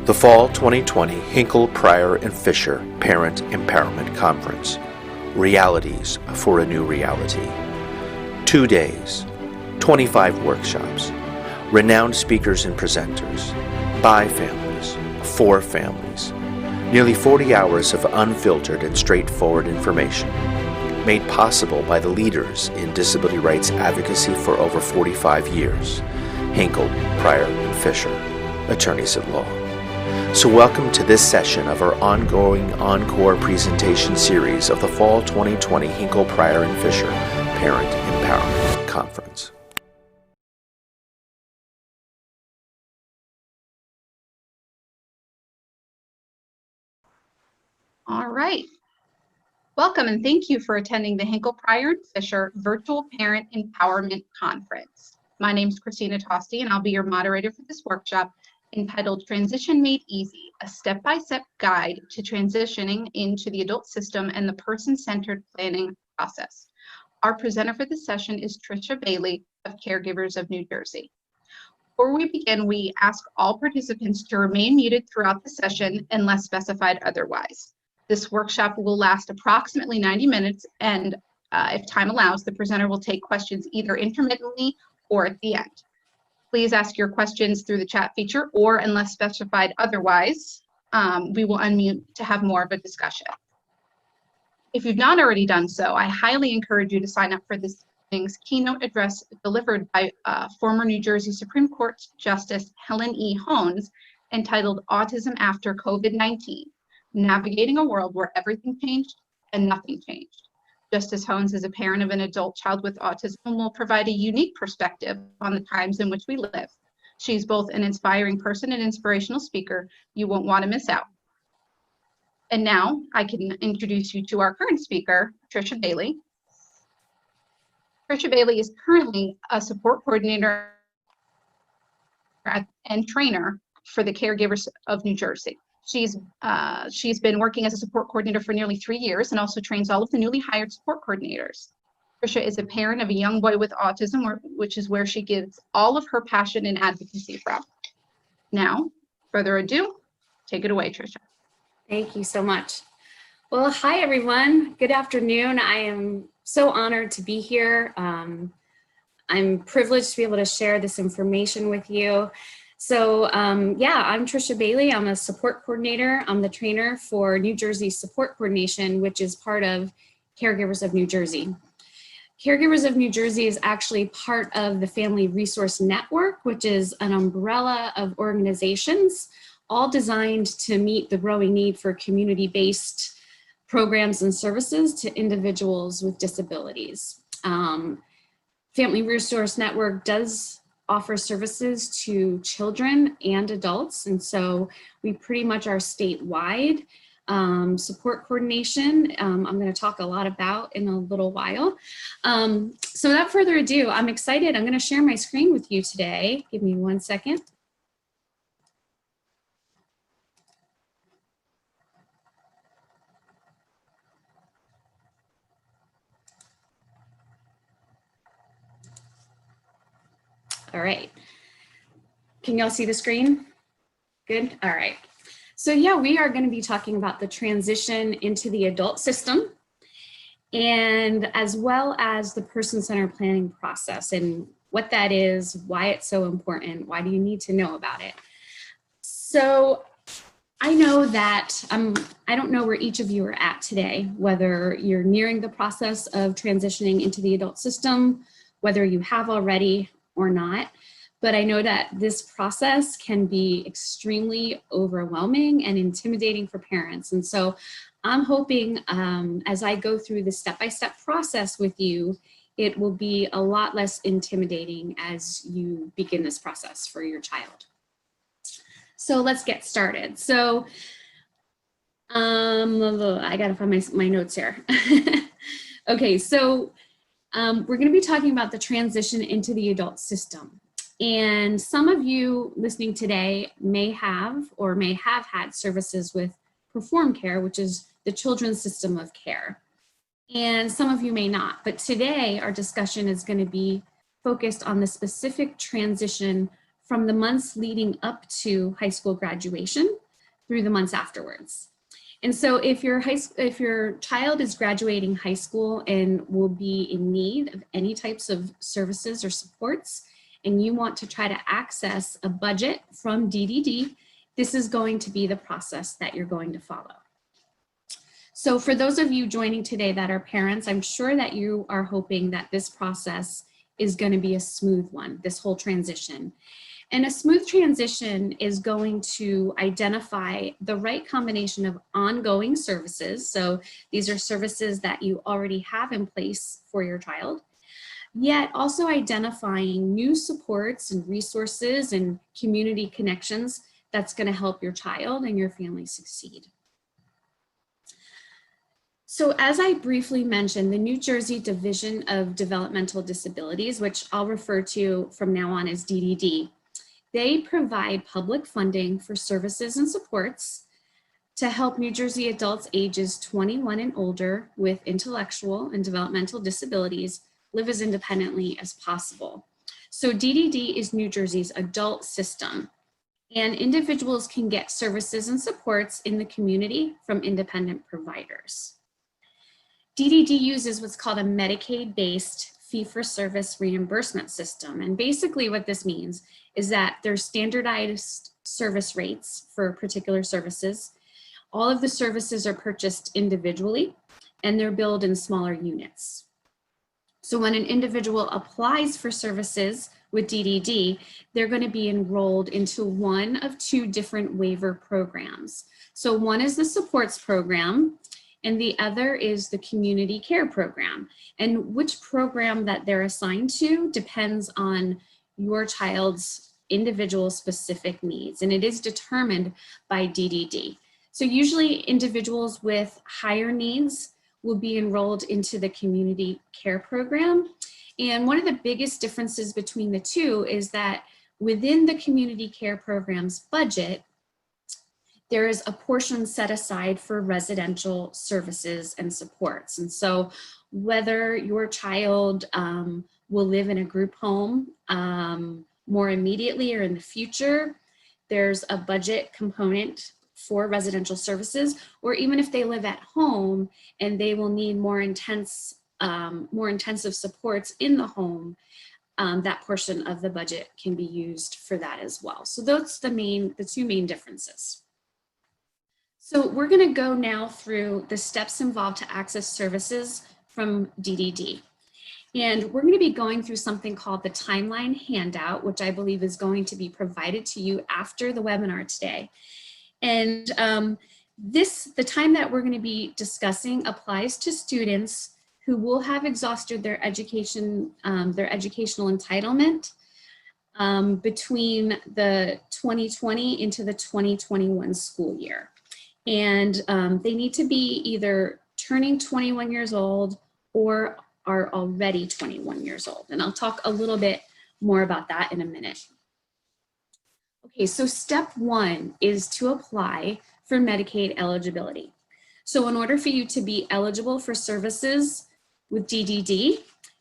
The Fall 2020 Hinkle, Pryor, and Fisher Parent Empowerment Conference. Realities for a New Reality. 2 days, 25 workshops, renowned speakers and presenters, by families, for families, nearly 40 hours of unfiltered and straightforward information, made possible by the leaders in disability rights advocacy for over 45 years, Hinkle, Pryor, and Fisher, attorneys at law. So welcome to this session of our ongoing encore presentation series of the Fall 2020 Hinkle, Pryor, and Fisher Parent Empowerment Conference. All right. Welcome and thank you for attending the Hinkle, Pryor, and Fisher Virtual Parent Empowerment Conference. My name is Christina Tosti and I'll be your moderator for this workshop entitled Transition Made Easy, a step-by-step guide to transitioning into the adult system and the person-centered planning process. Our presenter for this session is Tricia Bailey of Caregivers of New Jersey. Before we begin, we ask all participants to remain muted throughout the session unless specified otherwise. This workshop will last approximately 90 minutes, and if time allows, the presenter will take questions either intermittently or at the end. Please ask your questions through the chat feature, or unless specified otherwise, we will unmute to have more of a discussion. If you've not already done so, I highly encourage you to sign up for this evening's keynote address delivered by former New Jersey Supreme Court Justice Helen E. Hones, entitled Autism After COVID-19, Navigating a World Where Everything Changed and Nothing Changed. Justice Hones is a parent of an adult child with autism and will provide a unique perspective on the times in which we live. She's both an inspiring person and inspirational speaker. You won't want to miss out. And now I can introduce you to our current speaker, Tricia Bailey. Tricia Bailey is currently a support coordinator and trainer for the Caregivers of New Jersey. She's been working as a support coordinator for nearly 3 years and also trains all of the newly hired support coordinators. Tricia is a parent of a young boy with autism, which is where she gives all of her passion and advocacy from. Now, further ado, take it away, Tricia. Thank you so much. Well, hi everyone. Good afternoon. I am so honored to be here. I'm privileged to be able to share this information with you. So yeah, I'm Tricia Bailey. I'm a support coordinator. I'm the trainer for New Jersey Support Coordination, which is part of Caregivers of New Jersey. Caregivers of New Jersey is actually part of the Family Resource Network, which is an umbrella of organizations, all designed to meet the growing need for community-based programs and services to individuals with disabilities. Family Resource Network does offer services to children and adults, and so we pretty much are statewide. Support coordination, I'm going to talk a lot about in a little while. So without further ado, I'm excited. I'm going to share my screen with you today. Give me 1 second. All right. Can y'all see the screen? Good. All right. So yeah, we are going to be talking about the transition into the adult system, and as well as the person-centered planning process and what that is, why it's so important, why do you need to know about it. So I know that I don't know where each of you are at today, whether you're nearing the process of transitioning into the adult system, whether you have already or not. But I know that this process can be extremely overwhelming and intimidating for parents. And so I'm hoping as I go through the step-by-step process with you, it will be a lot less intimidating as you begin this process for your child. So let's get started. So I gotta find my notes here. Okay, so we're gonna be talking about the transition into the adult system. And some of you listening today may have had services with Perform Care, which is the children's system of care. And some of you may not, but today our discussion is going to be focused on the specific transition from the months leading up to high school graduation through the months afterwards. And so if your child is graduating high school and will be in need of any types of services or supports, and you want to try to access a budget from DDD, this is going to be the process that you're going to follow. So for those of you joining today that are parents, I'm sure that you are hoping that this process is going to be a smooth one, this whole transition. And a smooth transition is going to identify the right combination of ongoing services. So these are services that you already have in place for your child, yet also identifying new supports and resources and community connections that's going to help your child and your family succeed. So as I briefly mentioned, the New Jersey Division of Developmental Disabilities, which I'll refer to from now on as DDD, they provide public funding for services and supports to help New Jersey adults ages 21 and older with intellectual and developmental disabilities live as independently as possible. So DDD is New Jersey's adult system, and individuals can get services and supports in the community from independent providers. DDD uses what's called a Medicaid-based fee-for-service reimbursement system. And basically what this means is that there's standardized service rates for particular services. All of the services are purchased individually and they're billed in smaller units. So when an individual applies for services with DDD, they're going to be enrolled into one of two different waiver programs. So one is the supports program, and the other is the community care program. And which program that they're assigned to depends on your child's individual specific needs, and it is determined by DDD. So usually individuals with higher needs will be enrolled into the community care program. And one of the biggest differences between the two is that within the community care program's budget, there is a portion set aside for residential services and supports. And so whether your child will live in a group home more immediately or in the future, there's a budget component for residential services, or even if they live at home and they will need more intensive supports in the home, that portion of the budget can be used for that as well. So those are the two main differences. So we're going to go now through the steps involved to access services from DDD. And we're going to be going through something called the timeline handout, which I believe is going to be provided to you after the webinar today. And the time that we're going to be discussing applies to students who will have exhausted their educational entitlement between the 2020 into the 2021 school year. And they need to be either turning 21 years old or are already 21 years old. And I'll talk a little bit more about that in a minute. Okay, so step one is to apply for Medicaid eligibility. So in order for you to be eligible for services with DDD,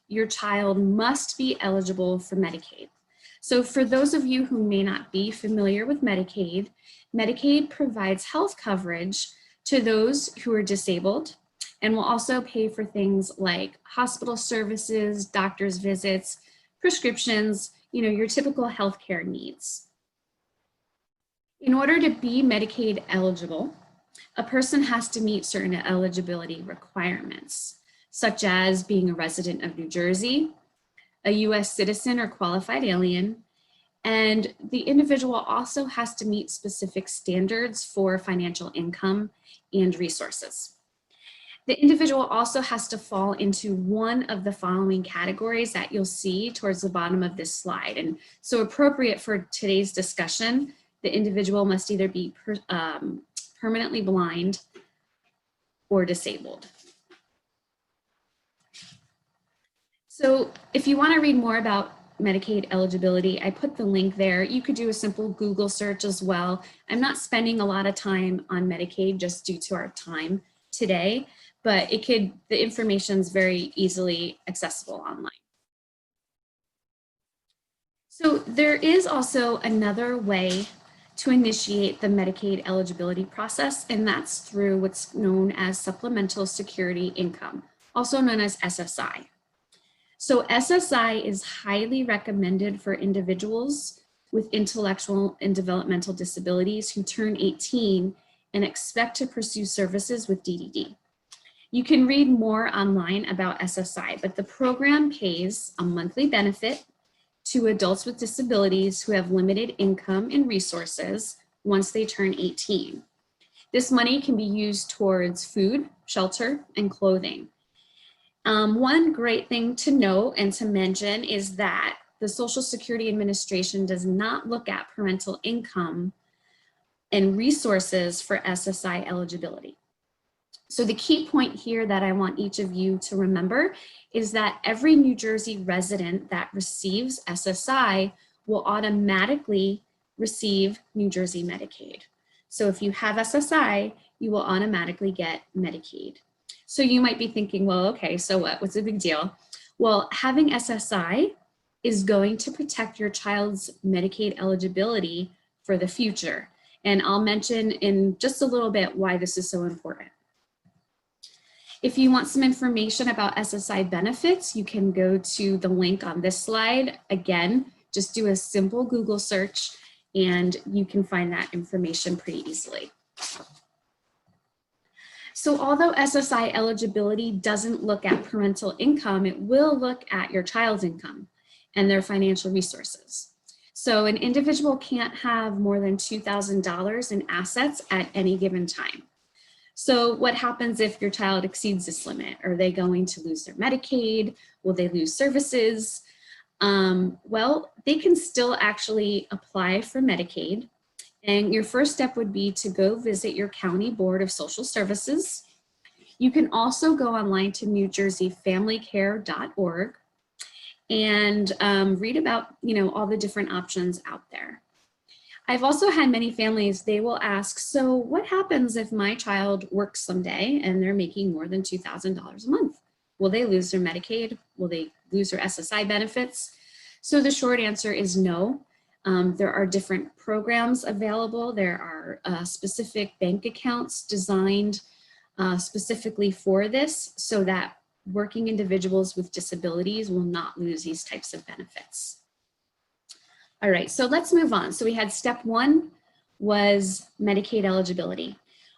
your child must be eligible for Medicaid. So for those of you who may not be familiar with Medicaid, Medicaid provides health coverage to those who are disabled and will also pay for things like hospital services, doctor's visits, prescriptions, your typical healthcare needs. In order to be Medicaid eligible, a person has to meet certain eligibility requirements, such as being a resident of New Jersey, a US citizen or qualified alien, and the individual also has to meet specific standards for financial income and resources. The individual also has to fall into one of the following categories that you'll see towards the bottom of this slide. And so appropriate for today's discussion, the individual must either be permanently blind or disabled. So if you want to read more about Medicaid eligibility, I put the link there. You could do a simple Google search as well. I'm not spending a lot of time on Medicaid just due to our time today, but the information is very easily accessible online. So there is also another way to initiate the Medicaid eligibility process, and that's through what's known as supplemental security income, also known as SSI. So SSI is highly recommended for individuals with intellectual and developmental disabilities who turn 18 and expect to pursue services with DDD. You can read more online about SSI, but the program pays a monthly benefit to adults with disabilities who have limited income and resources once they turn 18. This money can be used towards food, shelter, and clothing. One great thing to note and to mention is that the Social Security Administration does not look at parental income and resources for SSI eligibility. So the key point here that I want each of you to remember is that every New Jersey resident that receives SSI will automatically receive New Jersey Medicaid. So if you have SSI, you will automatically get Medicaid. So you might be thinking, well, okay, so what? What's the big deal? Well, having SSI is going to protect your child's Medicaid eligibility for the future. And I'll mention in just a little bit why this is so important. If you want some information about SSI benefits, you can go to the link on this slide. Again, just do a simple Google search and you can find that information pretty easily. So although SSI eligibility doesn't look at parental income, it will look at your child's income and their financial resources. So an individual can't have more than $2,000 in assets at any given time. So what happens if your child exceeds this limit? Are they going to lose their Medicaid? Will they lose services? Well, they can still actually apply for Medicaid. And your first step would be to go visit your county board of social services. You can also go online to NewJerseyFamilyCare.org and read about, all the different options out there. I've also had many families, they will ask, so what happens if my child works someday and they're making more than $2,000 a month? Will they lose their Medicaid? Will they lose their SSI benefits? So the short answer is no. There are different programs available. There are specific bank accounts designed specifically for this so that working individuals with disabilities will not lose these types of benefits. All right, so let's move on. So we had step one was Medicaid eligibility.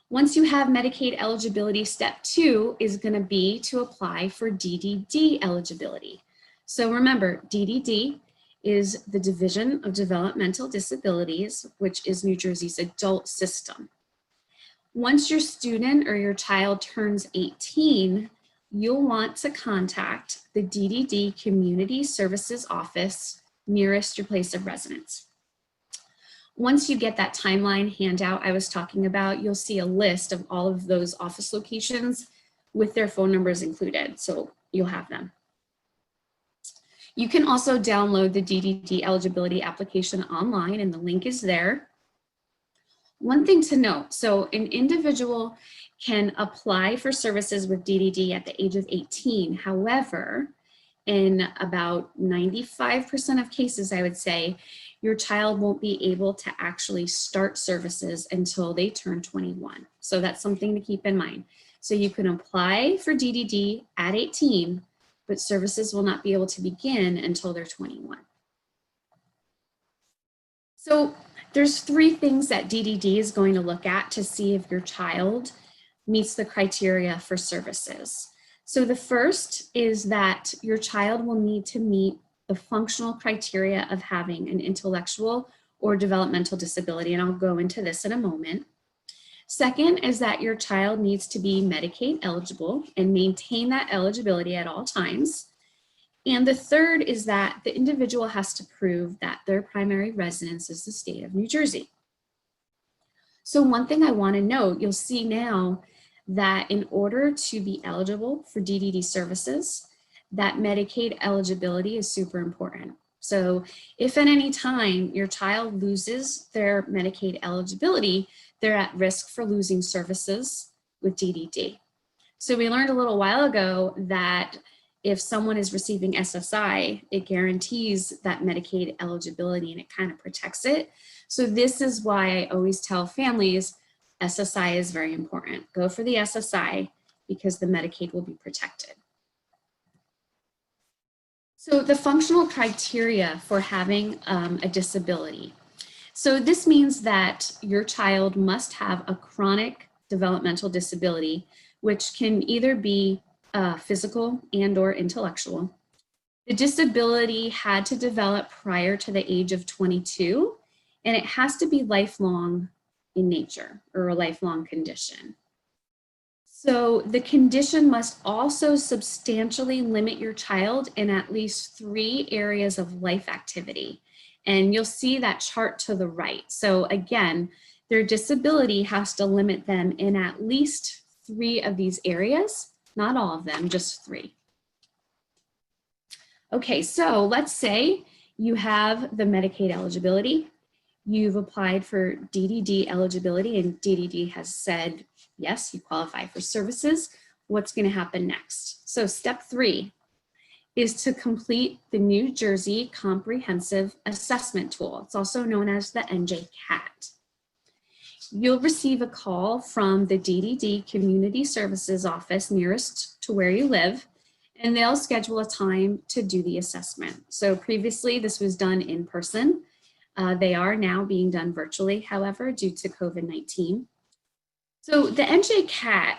Once you have Medicaid eligibility, step two is going to be to apply for DDD eligibility. So remember, DDD is the Division of Developmental Disabilities, which is New Jersey's adult system. Once your student or your child turns 18, you'll want to contact the DDD Community Services Office nearest your place of residence. Once you get that timeline handout I was talking about, you'll see a list of all of those office locations with their phone numbers included, so you'll have them. You can also download the DDD eligibility application online, and the link is there. One thing to note, so an individual can apply for services with DDD at the age of 18. However, in about 95% of cases, I would say, your child won't be able to actually start services until they turn 21. So that's something to keep in mind. So you can apply for DDD at 18, but services will not be able to begin until they're 21. So there's three things that DDD is going to look at to see if your child meets the criteria for services. So the first is that your child will need to meet the functional criteria of having an intellectual or developmental disability, and I'll go into this in a moment. Second is that your child needs to be Medicaid eligible and maintain that eligibility at all times. And the third is that the individual has to prove that their primary residence is the state of New Jersey. So one thing I want to note, you'll see now that in order to be eligible for DDD services, that Medicaid eligibility is super important. So if at any time your child loses their Medicaid eligibility, they're at risk for losing services with DDD. So we learned a little while ago that if someone is receiving SSI, it guarantees that Medicaid eligibility and it kind of protects it. So this is why I always tell families SSI is very important. Go for the SSI because the Medicaid will be protected. So the functional criteria for having a disability. So this means that your child must have a chronic developmental disability, which can either be physical and or intellectual. The disability had to develop prior to the age of 22, and it has to be lifelong in nature or a lifelong condition. So the condition must also substantially limit your child in at least 3 areas of life activity. And you'll see that chart to the right. So again, their disability has to limit them in at least 3 of these areas, not all of them, just 3. Okay, so let's say you have the Medicaid eligibility. You've applied for DDD eligibility and DDD has said, yes, you qualify for services. What's going to happen next? So step 3 is to complete the New Jersey Comprehensive Assessment Tool. It's also known as the NICAT. You'll receive a call from the DDD Community Services Office nearest to where you live, and they'll schedule a time to do the assessment. So previously this was done in person. They are now being done virtually, however, due to COVID-19. So the NICAT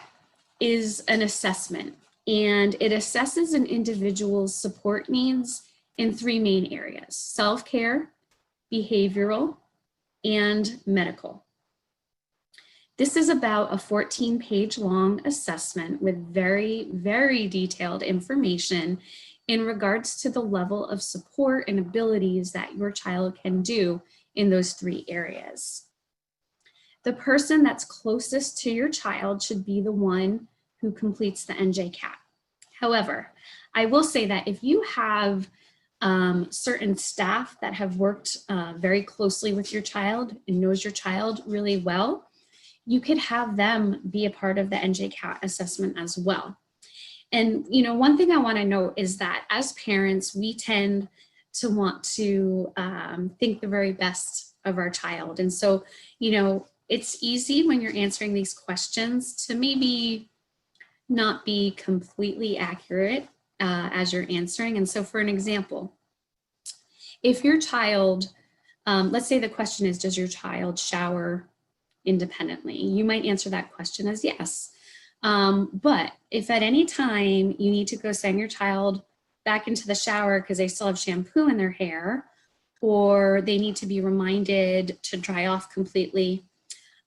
is an assessment, and it assesses an individual's support needs in 3 main areas: self-care, behavioral, and medical. This is about a 14-page long assessment with very, very detailed information in regards to the level of support and abilities that your child can do in those 3 areas. The person that's closest to your child should be the one who completes the NICAT. However, I will say that if you have certain staff that have worked very closely with your child and knows your child really well, you could have them be a part of the NICAT assessment as well. And one thing I want to note is that as parents, we tend to want to think the very best of our child. And so, it's easy when you're answering these questions to maybe not be completely accurate as you're answering. And so for an example, if your child, let's say the question is, does your child shower independently? You might answer that question as yes. But if at any time you need to go send your child back into the shower because they still have shampoo in their hair, or they need to be reminded to dry off completely,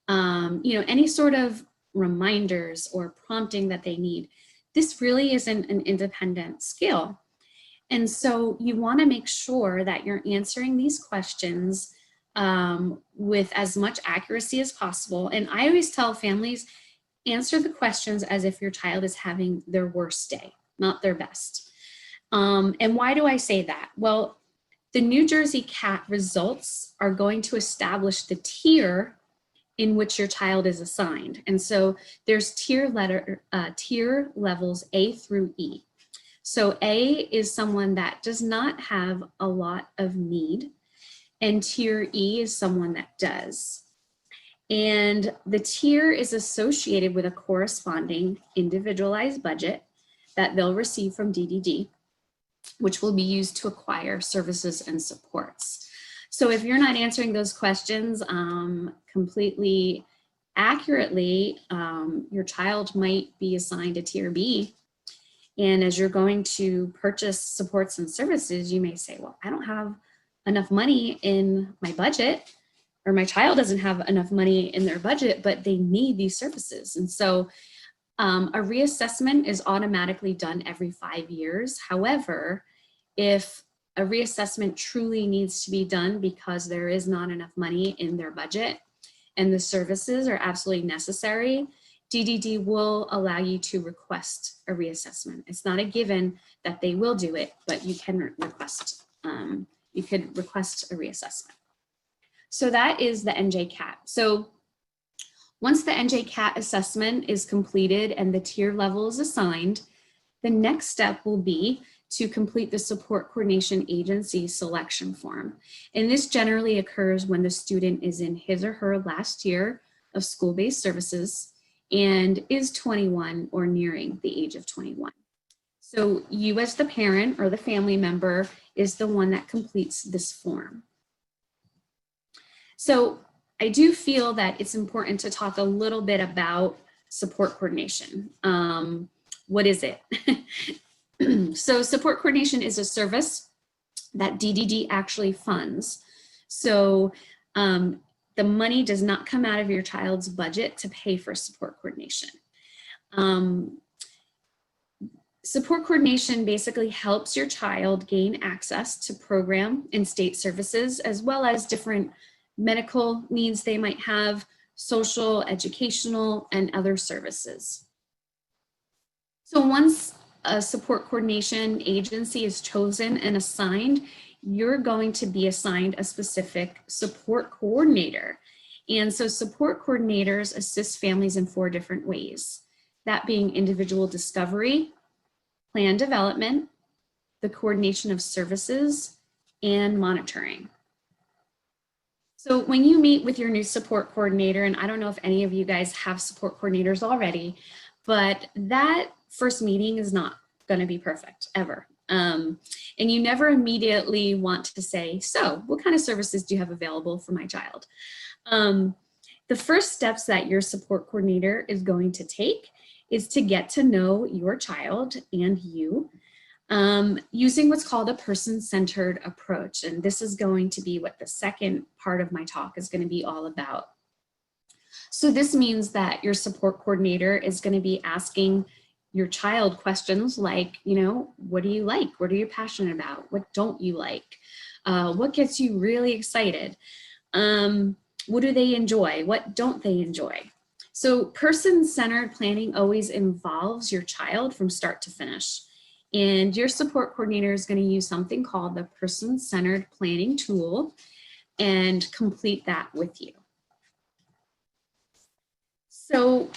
any sort of reminders or prompting that they need, this really isn't an independent skill. And so you want to make sure that you're answering these questions with as much accuracy as possible. And I always tell families, answer the questions as if your child is having their worst day, not their best. And why do I say that? Well, the New Jersey CAT results are going to establish the tier in which your child is assigned. And so there's tier levels A through E. So A is someone that does not have a lot of need, and tier E is someone that does. And the tier is associated with a corresponding individualized budget that they'll receive from DDD, which will be used to acquire services and supports. So if you're not answering those questions completely accurately, your child might be assigned a tier B. And as you're going to purchase supports and services, you may say, well, I don't have enough money in my budget, or my child doesn't have enough money in their budget, but they need these services. And so a reassessment is automatically done every 5 years. However, if a reassessment truly needs to be done because there is not enough money in their budget and the services are absolutely necessary, DDD will allow you to request a reassessment. It's not a given that they will do it, but you can request, you could request a reassessment. So that is the NICAT. So once the NICAT assessment is completed and the tier level is assigned, the next step will be to complete the support coordination agency selection form. And this generally occurs when the student is in his or her last year of school-based services and is 21 or nearing the age of 21. So you as the parent or the family member is the one that completes this form. So I do feel that it's important to talk a little bit about support coordination. What is it? So support coordination is a service that DDD actually funds. So the money does not come out of your child's budget to pay for support coordination. Support coordination basically helps your child gain access to program and state services, as well as different medical needs they might have, social, educational, and other services. So once a support coordination agency is chosen and assigned, you're going to be assigned a specific support coordinator. And so support coordinators assist families in 4 different ways, that being individual discovery, plan development, the coordination of services, and monitoring. So when you meet with your new support coordinator, and I don't know if any of you guys have support coordinators already, but that first meeting is not going to be perfect ever. And you never immediately want to say, so what kind of services do you have available for my child? The first steps that your support coordinator is going to take is to get to know your child and you using what's called a person-centered approach. And this is going to be what the second part of my talk is going to be all about. So this means that your support coordinator is going to be asking your child questions like, what do you like? What are you passionate about? What don't you like? What gets you really excited? What do they enjoy? What don't they enjoy? So person-centered planning always involves your child from start to finish. And your support coordinator is going to use something called the person-centered planning tool and complete that with you. So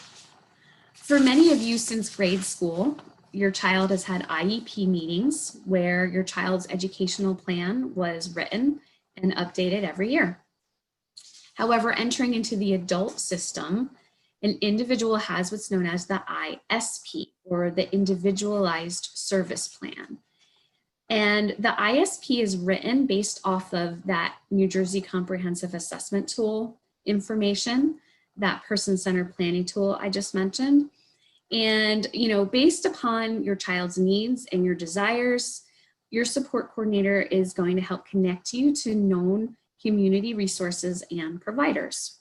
for many of you since grade school, your child has had IEP meetings where your child's educational plan was written and updated every year. However, entering into the adult system, an individual has what's known as the ISP, or the Individualized Service Plan. And the ISP is written based off of that New Jersey Comprehensive Assessment Tool information, that person-centered planning tool I just mentioned. And, based upon your child's needs and your desires, your support coordinator is going to help connect you to known community resources and providers.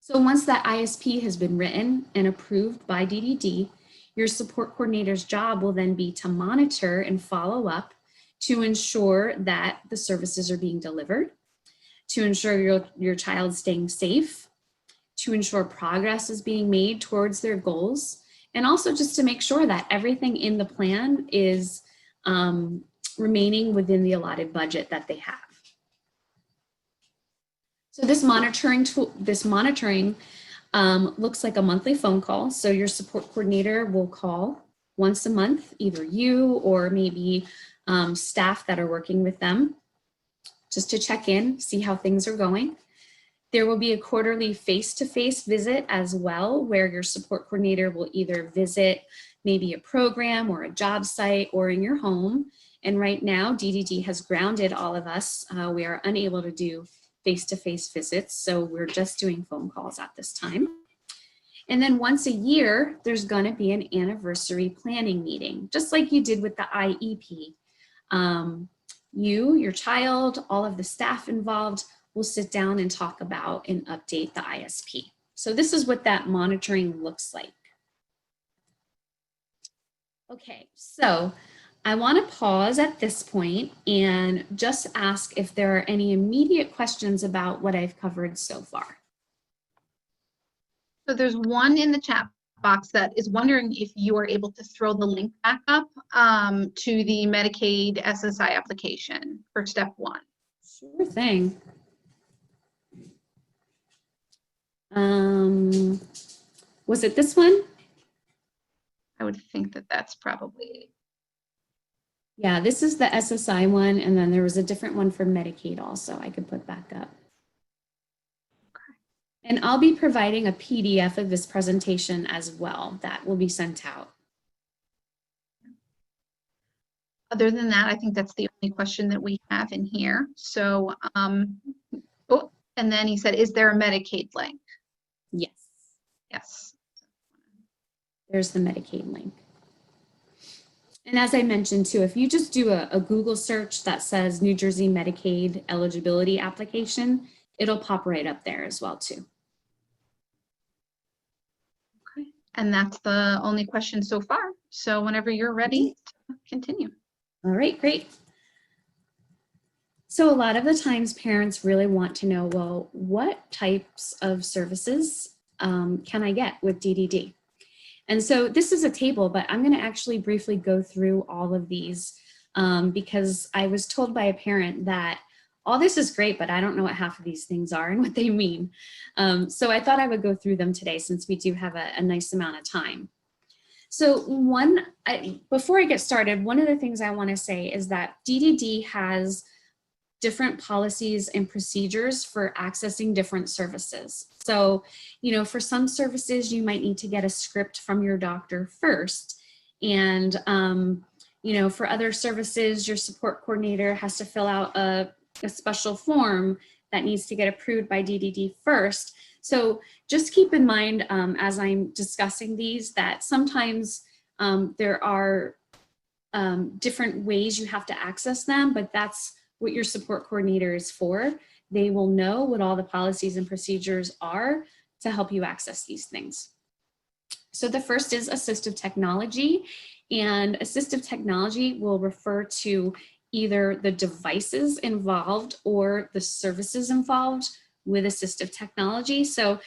So once that ISP has been written and approved by DDD, your support coordinator's job will then be to monitor and follow up to ensure that the services are being delivered, to ensure your child's staying safe, to ensure progress is being made towards their goals, and also just to make sure that everything in the plan is remaining within the allotted budget that they have. So this monitoring looks like a monthly phone call. So your support coordinator will call once a month, either you or maybe staff that are working with them, just to check in, see how things are going. There will be a quarterly face-to-face visit as well, where your support coordinator will either visit maybe a program or a job site or in your home. And right now, DDD has grounded all of us. We are unable to do face-to-face visits, so we're just doing phone calls at this time. And then once a year, there's going to be an anniversary planning meeting, just like you did with the IEP. You, your child, all of the staff involved will sit down and talk about and update the ISP. So this is what that monitoring looks like. Okay, so I want to pause at this point and just ask if there are any immediate questions about what I've covered so far. So there's one in the chat box that is wondering if you are able to throw the link back up to the Medicaid SSI application for step 1. Sure thing. Was it this one? I would think that that's probably, Yeah, this is the SSI one, and then there was a different one for Medicaid also I could put back up. And I'll be providing a PDF of this presentation as well that will be sent out. other than that, I think that's the only question that we have in here. So, oh, and then he said, is there a Medicaid link? Yes, Yes. there's the Medicaid link. And as I mentioned too, if you just do a Google search that says New Jersey Medicaid eligibility application, it'll pop right up there as well too. Okay. And that's the only question so far. So whenever you're ready to continue. All right, great. So a lot of the times parents really want to know, well, what types of services can I get with DDD? And so this is a table, but I'm going to actually briefly go through all of these because I was told by a parent that all this is great, but I don't know what half of these things are and what they mean. So I thought I would go through them today since we do have a nice amount of time. So before I get started, one of the things I want to say is that DDD has different policies and procedures for accessing different services. So, for some services, you might need to get a script from your doctor first. And, for other services, your support coordinator has to fill out a special form that needs to get approved by DDD first. So just keep in mind as I'm discussing these that sometimes there are different ways you have to access them, but that's what your support coordinator is for. They will know what all the policies and procedures are to help you access these things. So the first is assistive technology, and assistive technology will refer to either the devices involved or the services involved with assistive technology. So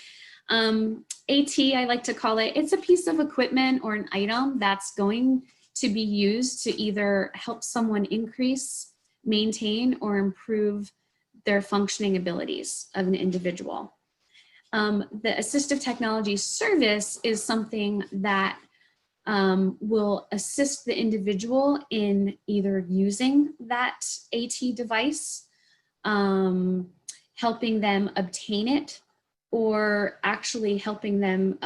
AT, I like to call it, it's a piece of equipment or an item that's going to be used to either help someone increase, maintain, or improve their functioning abilities of an individual. The assistive technology service is something that will assist the individual in either using that AT device, helping them obtain it, or actually helping them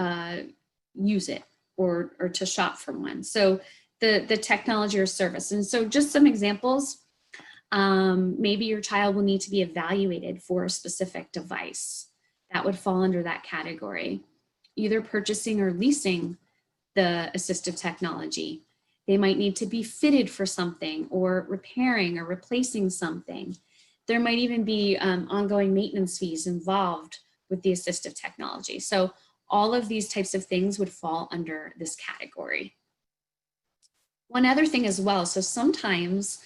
use it or to shop for one. So the technology or service. And so just some examples, maybe your child will need to be evaluated for a specific device. That would fall under that category. Either purchasing or leasing the assistive technology. They might need to be fitted for something, or repairing or replacing something. There might even be ongoing maintenance fees involved with the assistive technology. So all of these types of things would fall under this category. One other thing as well, so sometimes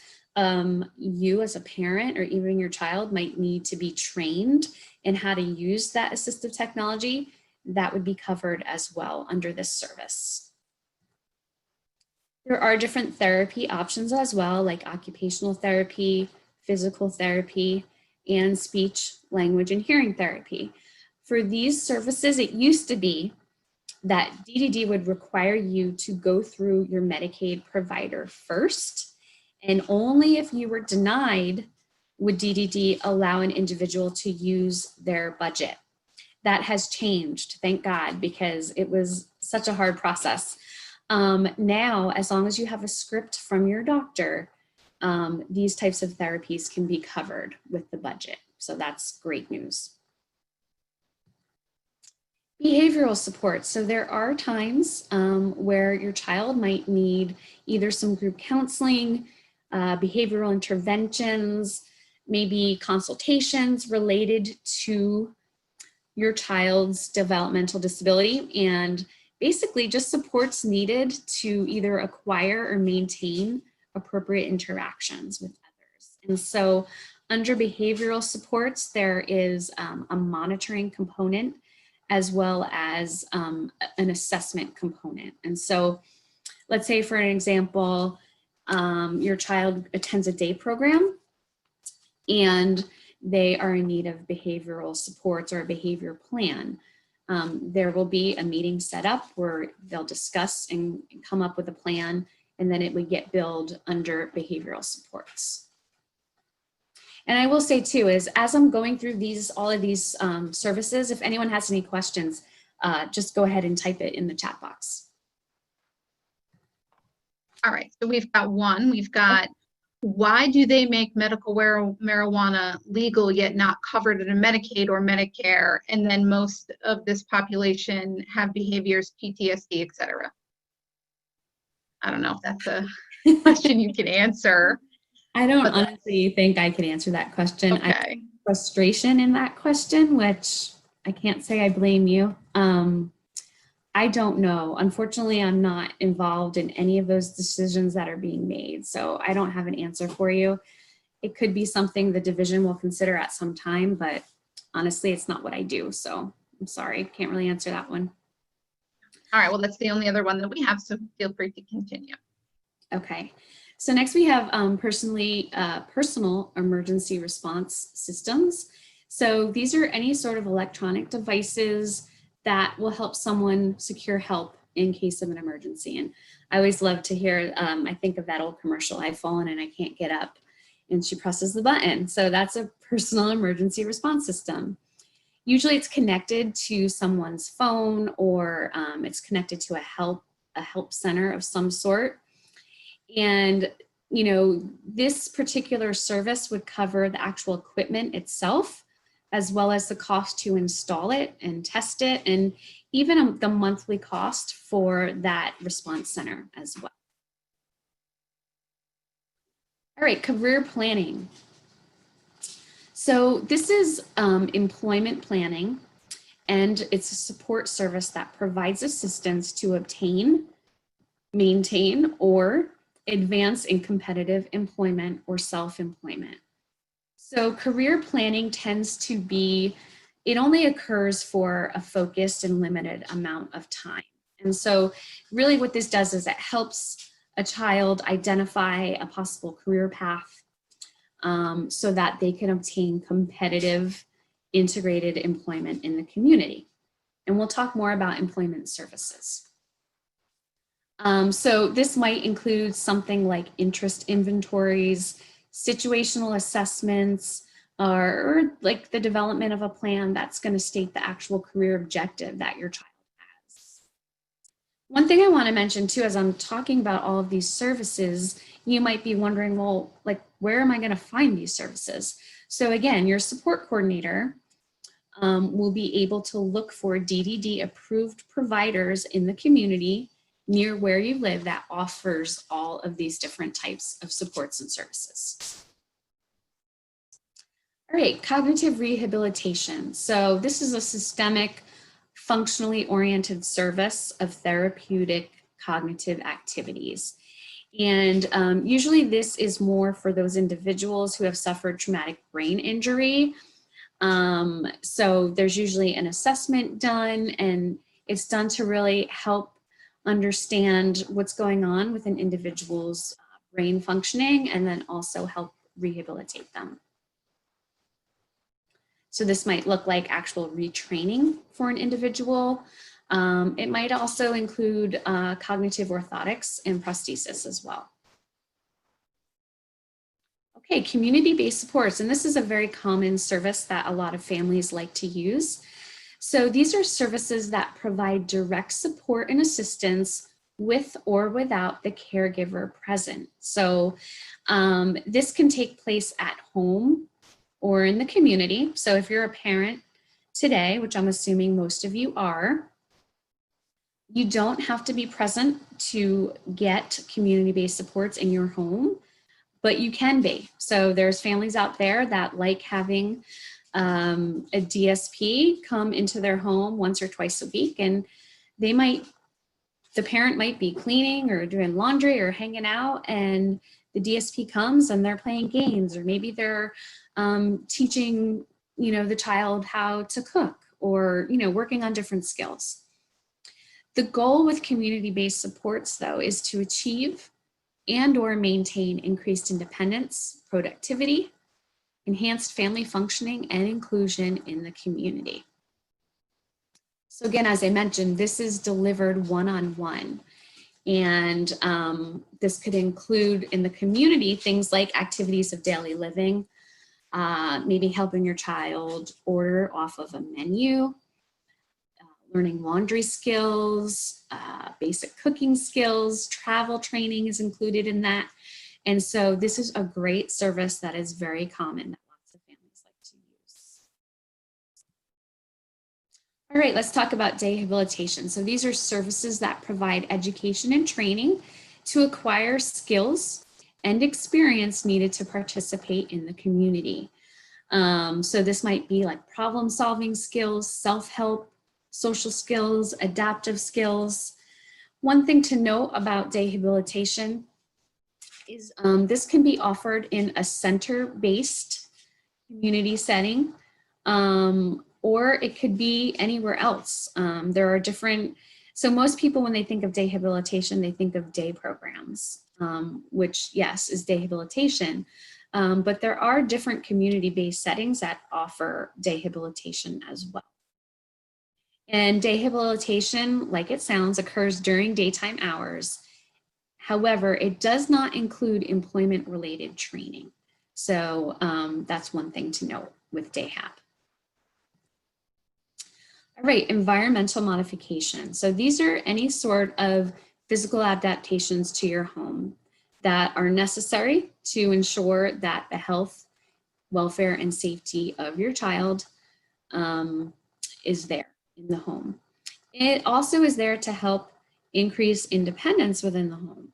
you as a parent or even your child might need to be trained in how to use that assistive technology. That would be covered as well under this service. There are different therapy options as well, like occupational therapy, physical therapy, and speech, language, and hearing therapy. For these services, it used to be that DDD would require you to go through your Medicaid provider first, and only if you were denied would DDD allow an individual to use their budget. That has changed, thank God, because it was such a hard process. Now, as long as you have a script from your doctor, these types of therapies can be covered with the budget. So that's great news. Behavioral support. So there are times where your child might need either some group counseling, behavioral interventions, maybe consultations related to your child's developmental disability, and basically just supports needed to either acquire or maintain appropriate interactions with others. And so under behavioral supports, there is a monitoring component as well as an assessment component. And so let's say, for an example, your child attends a day program and they are in need of behavioral supports or a behavior plan. There will be a meeting set up where they'll discuss and come up with a plan, and then it would get billed under behavioral supports. And I will say too, is as I'm going through all of these services, if anyone has any questions, just go ahead and type it in the chat box. All right, so we've got one. We've got, why do they make medical marijuana legal yet not covered in a Medicaid or Medicare? And then most of this population have behaviors, PTSD, et cetera. I don't know if that's a question you can answer. I don't honestly think I can answer that question. Okay. I have frustration in that question, which I can't say I blame you. I don't know. Unfortunately, I'm not involved in any of those decisions that are being made, so I don't have an answer for you. It could be something the division will consider at some time, but honestly, it's not what I do, so I'm sorry. Can't really answer that one. All right, well, that's the only other one that we have, so feel free to continue. Okay. So next we have personal emergency response systems. So these are any sort of electronic devices that will help someone secure help in case of an emergency. And I always love to hear, I think of that old commercial, I've fallen and I can't get up, and she presses the button. So that's a personal emergency response system. Usually it's connected to someone's phone, or it's connected to a help center of some sort. And, you know, this particular service would cover the actual equipment itself, as well as the cost to install it and test it, and even the monthly cost for that response center as well. All right, career planning. So this is employment planning, and it's a support service that provides assistance to obtain, maintain, or advance in competitive employment or self-employment. So career planning tends to be, it only occurs for a focused and limited amount of time. And so really what this does is it helps a child identify a possible career path so that they can obtain competitive integrated employment in the community. And we'll talk more about employment services. So this might include something like interest inventories, situational assessments, or like the development of a plan that's going to state the actual career objective that your child has. One thing I want to mention too, as I'm talking about all of these services, you might be wondering, well, like, where am I going to find these services? So again, your support coordinator will be able to look for DDD approved providers in the community near where you live that offers all of these different types of supports and services. All right, cognitive rehabilitation. So this is a systemic, functionally oriented service of therapeutic cognitive activities. And usually this is more for those individuals who have suffered traumatic brain injury. So there's usually an assessment done, and it's done to really help understand what's going on with an individual's brain functioning, and then also help rehabilitate them. So this might look like actual retraining for an individual. It might also include cognitive orthotics and prosthesis as well. Okay, community-based supports, and this is a very common service that a lot of families like to use. So these are services that provide direct support and assistance with or without the caregiver present. So this can take place at home or in the community. So if you're a parent today, which I'm assuming most of you are, you don't have to be present to get community-based supports in your home, but you can be. So there's families out there that like having a DSP come into their home once or twice a week, and the parent might be cleaning or doing laundry or hanging out, and the DSP comes and they're playing games, or maybe they're teaching, the child how to cook, or, working on different skills. The goal with community-based supports, though, is to achieve and or maintain increased independence, productivity, enhanced family functioning, and inclusion in the community. So again, as I mentioned, this is delivered one-on-one. And this could include in the community things like activities of daily living, maybe helping your child order off of a menu, learning laundry skills, basic cooking skills, travel training is included in that. And so this is a great service that is very common that lots of families like to use. All right, let's talk about day habilitation. So these are services that provide education and training to acquire skills and experience needed to participate in the community. So this might be like problem solving skills, self-help, social skills, adaptive skills. One thing to note about day habilitation is this can be offered in a center-based community setting, or it could be anywhere else. There are different, so most people when they think of day habilitation, they think of day programs, which yes, is day habilitation. But there are different community-based settings that offer day habilitation as well. And day habilitation, like it sounds, occurs during daytime hours. However, it does not include employment-related training. So that's one thing to note with day hab. All right, environmental modification. So these are any sort of physical adaptations to your home that are necessary to ensure that the health, welfare, and safety of your child is there in the home. It also is there to help increase independence within the home.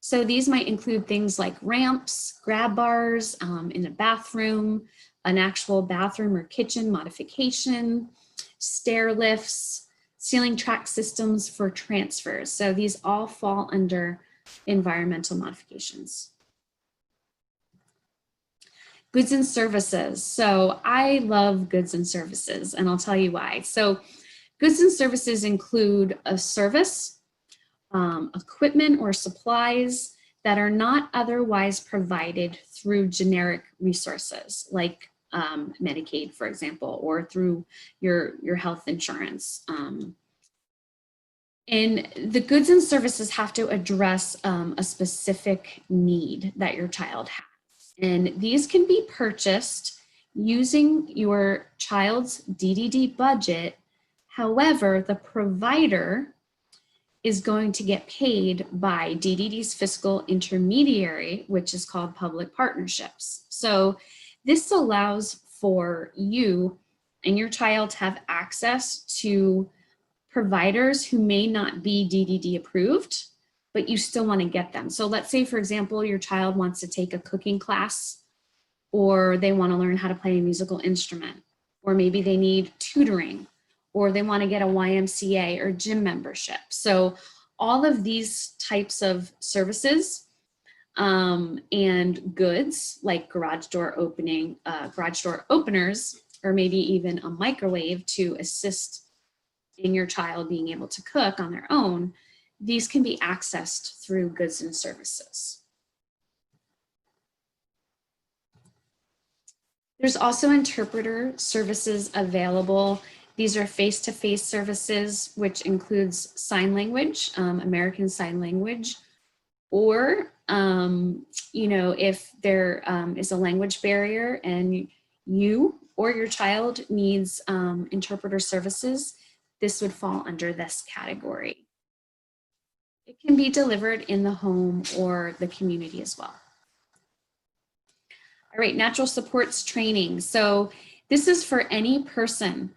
So these might include things like ramps, grab bars in a bathroom, an actual bathroom or kitchen modification, stair lifts, ceiling track systems for transfers. So these all fall under environmental modifications. Goods and services. So I love goods and services, and I'll tell you why. So goods and services include a service, equipment or supplies that are not otherwise provided through generic resources like Medicaid, for example, or through your health insurance. And the goods and services have to address a specific need that your child has. And these can be purchased using your child's DDD budget. However, the provider is going to get paid by DDD's fiscal intermediary, which is called public partnerships. So this allows for you and your child to have access to providers who may not be DDD approved, but you still want to get them. So let's say, for example, your child wants to take a cooking class, or they want to learn how to play a musical instrument, or maybe they need tutoring, or they want to get a YMCA or gym membership. So all of these types of services and goods like garage door openers, or maybe even a microwave to assist in your child being able to cook on their own, these can be accessed through goods and services. There's also interpreter services available. These are face-to-face services, which includes sign language, American Sign Language, or if there is a language barrier and you or your child needs interpreter services, this would fall under this category. It can be delivered in the home or the community as well. All right, natural supports training. So this is for any person,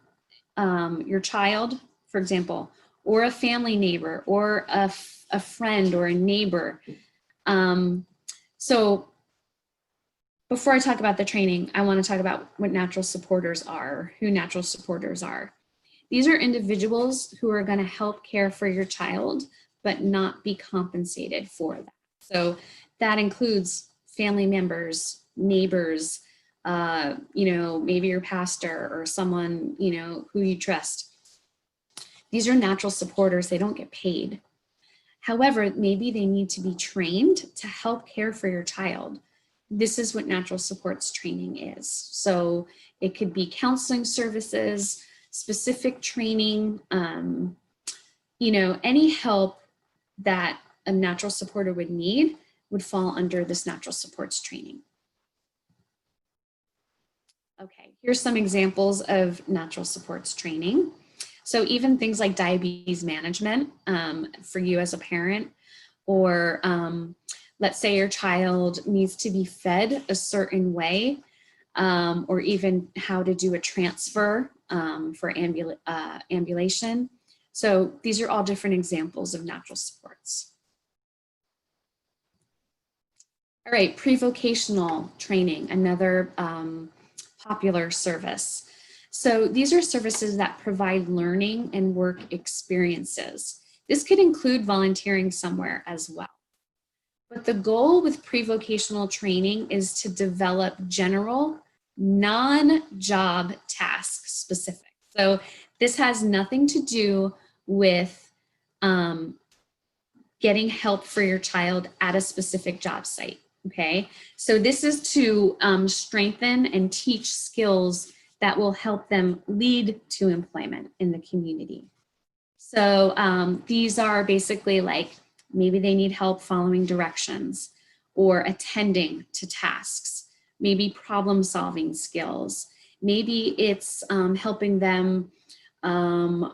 your child, for example, or a family neighbor, or a friend or a neighbor. So before I talk about the training, I want to talk about what natural supporters are, who natural supporters are. These are individuals who are going to help care for your child, but not be compensated for that. So that includes family members, neighbors, maybe your pastor or someone, who you trust. These are natural supporters. They don't get paid. However, maybe they need to be trained to help care for your child. This is what natural supports training is. So it could be counseling services, specific training, you know, any help that a natural supporter would need would fall under this natural supports training. Okay, here's some examples of natural supports training. So even things like diabetes management for you as a parent, or let's say your child needs to be fed a certain way, or even how to do a transfer for ambulation. So these are all different examples of natural supports. All right, pre-vocational training, another popular service. So these are services that provide learning and work experiences. This could include volunteering somewhere as well. But the goal with pre-vocational training is to develop general, non-job task specific. So this has nothing to do with getting help for your child at a specific job site, okay? So this is to strengthen and teach skills that will help them lead to employment in the community. So these are basically like, maybe they need help following directions or attending to tasks, maybe problem solving skills. Maybe it's helping them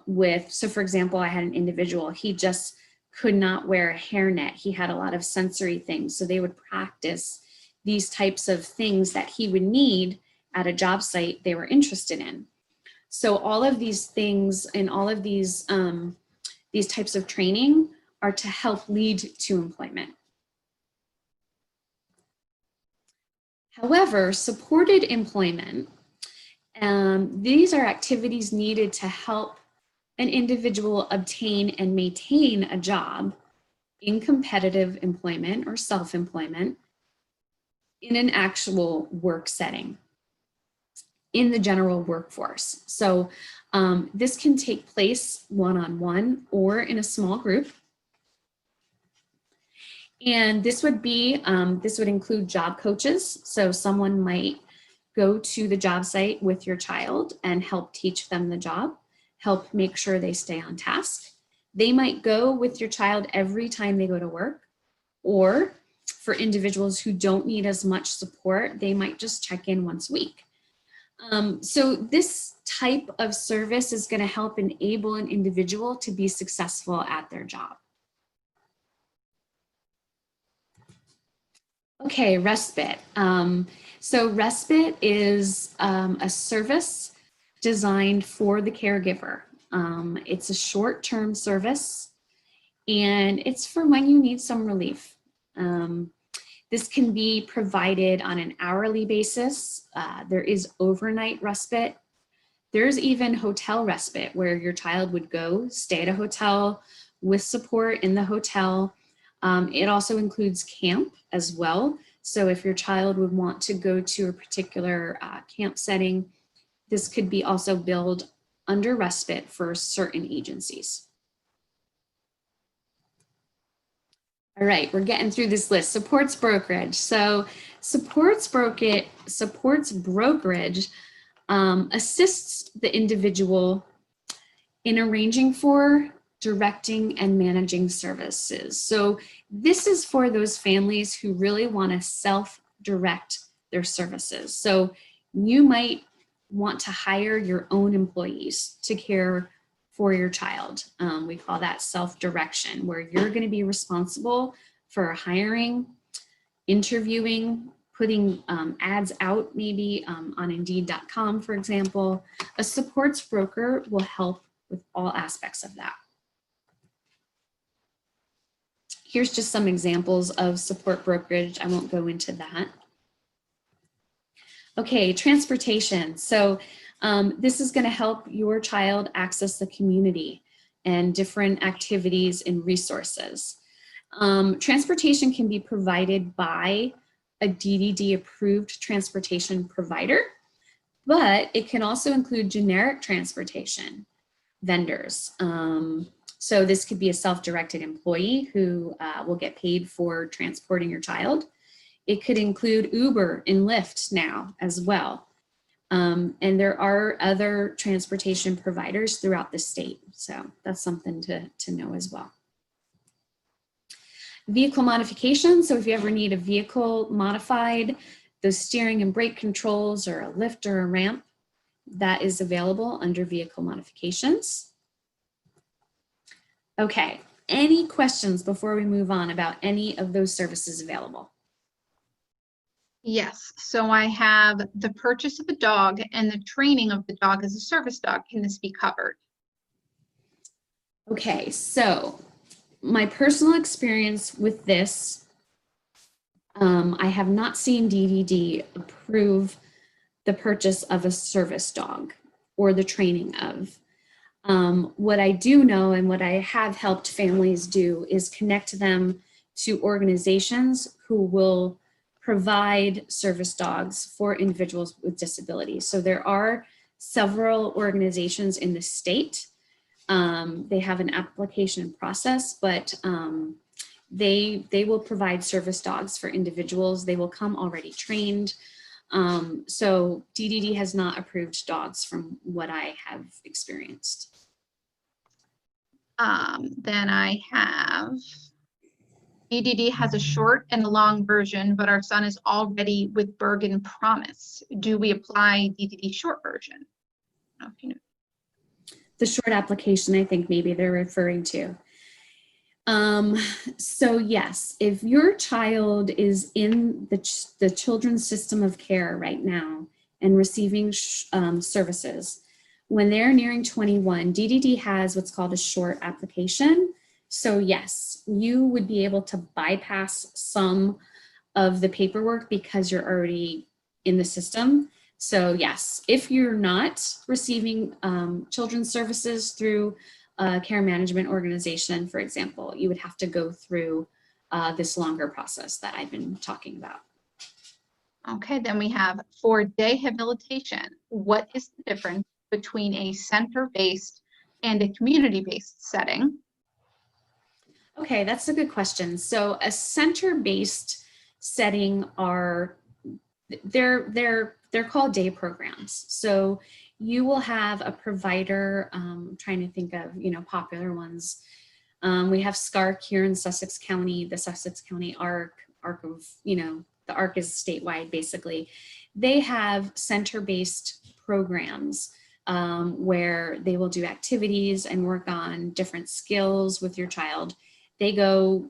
with, so for example, I had an individual, he just could not wear a hairnet. He had a lot of sensory things. So they would practice these types of things that he would need at a job site they were interested in. So all of these things and all of these types of training are to help lead to employment. However, supported employment, these are activities needed to help an individual obtain and maintain a job in competitive employment or self-employment in an actual work setting in the general workforce. So this can take place one-on-one or in a small group. And this would include job coaches. So someone might go to the job site with your child and help teach them the job, help make sure they stay on task. They might go with your child every time they go to work, or for individuals who don't need as much support, they might just check in once a week. So this type of service is going to help enable an individual to be successful at their job. Okay, respite. So respite is a service designed for the caregiver. It's a short-term service, and it's for when you need some relief. This can be provided on an hourly basis. There is overnight respite. There's even hotel respite where your child would go stay at a hotel with support in the hotel. It also includes camp as well. So if your child would want to go to a particular camp setting, this could be also billed under respite for certain agencies. All right, we're getting through this list. Supports brokerage. So supports brokerage assists the individual in arranging for, directing, and managing services. So this is for those families who really want to self-direct their services. So you might want to hire your own employees to care for your child. We call that self-direction, where you're going to be responsible for hiring, interviewing, putting ads out, maybe on Indeed.com, for example. A supports broker will help with all aspects of that. Here's just some examples of support brokerage. I won't go into that. Okay, transportation. So this is going to help your child access the community and different activities and resources. Transportation can be provided by a DDD approved transportation provider, but it can also include generic transportation vendors. So this could be a self-directed employee who will get paid for transporting your child. It could include Uber and Lyft now as well. And there are other transportation providers throughout the state. So that's something to know as well. Vehicle modification. So if you ever need a vehicle modified, those steering and brake controls or a lift or a ramp, that is available under vehicle modifications. Okay, any questions before we move on about any of those services available? Yes, so I have the purchase of a dog and the training of the dog as a service dog. Can this be covered? Okay, so my personal experience with this, I have not seen DDD approve the purchase of a service dog or the training of. What I do know and what I have helped families do is connect them to organizations who will provide service dogs for individuals with disabilities. So there are several organizations in the state. They have an application process, but they will provide service dogs for individuals. They will come already trained. So DDD has not approved dogs from what I have experienced. Then I have DDD has a short and a long version, but our son is already with Bergen Promise. Do we apply DDD short version? I don't know if you know. The short application, I think maybe they're referring to. So yes, if your child is in the children's system of care right now and receiving services, when they're nearing 21, DDD has what's called a short application. So yes, you would be able to bypass some of the paperwork because you're already in the system. So yes, if you're not receiving children's services through a care management organization, for example, you would have to go through this longer process that I've been talking about. Okay, then we have for rehabilitation. What is the difference between a center-based and a community-based setting? Okay, that's a good question. So a center-based setting they're called day programs. So you will have a provider, trying to think of, popular ones. We have SCARC here in Sussex County, the Sussex County ARC of, the ARC is statewide basically. They have center-based programs where they will do activities and work on different skills with your child. They go,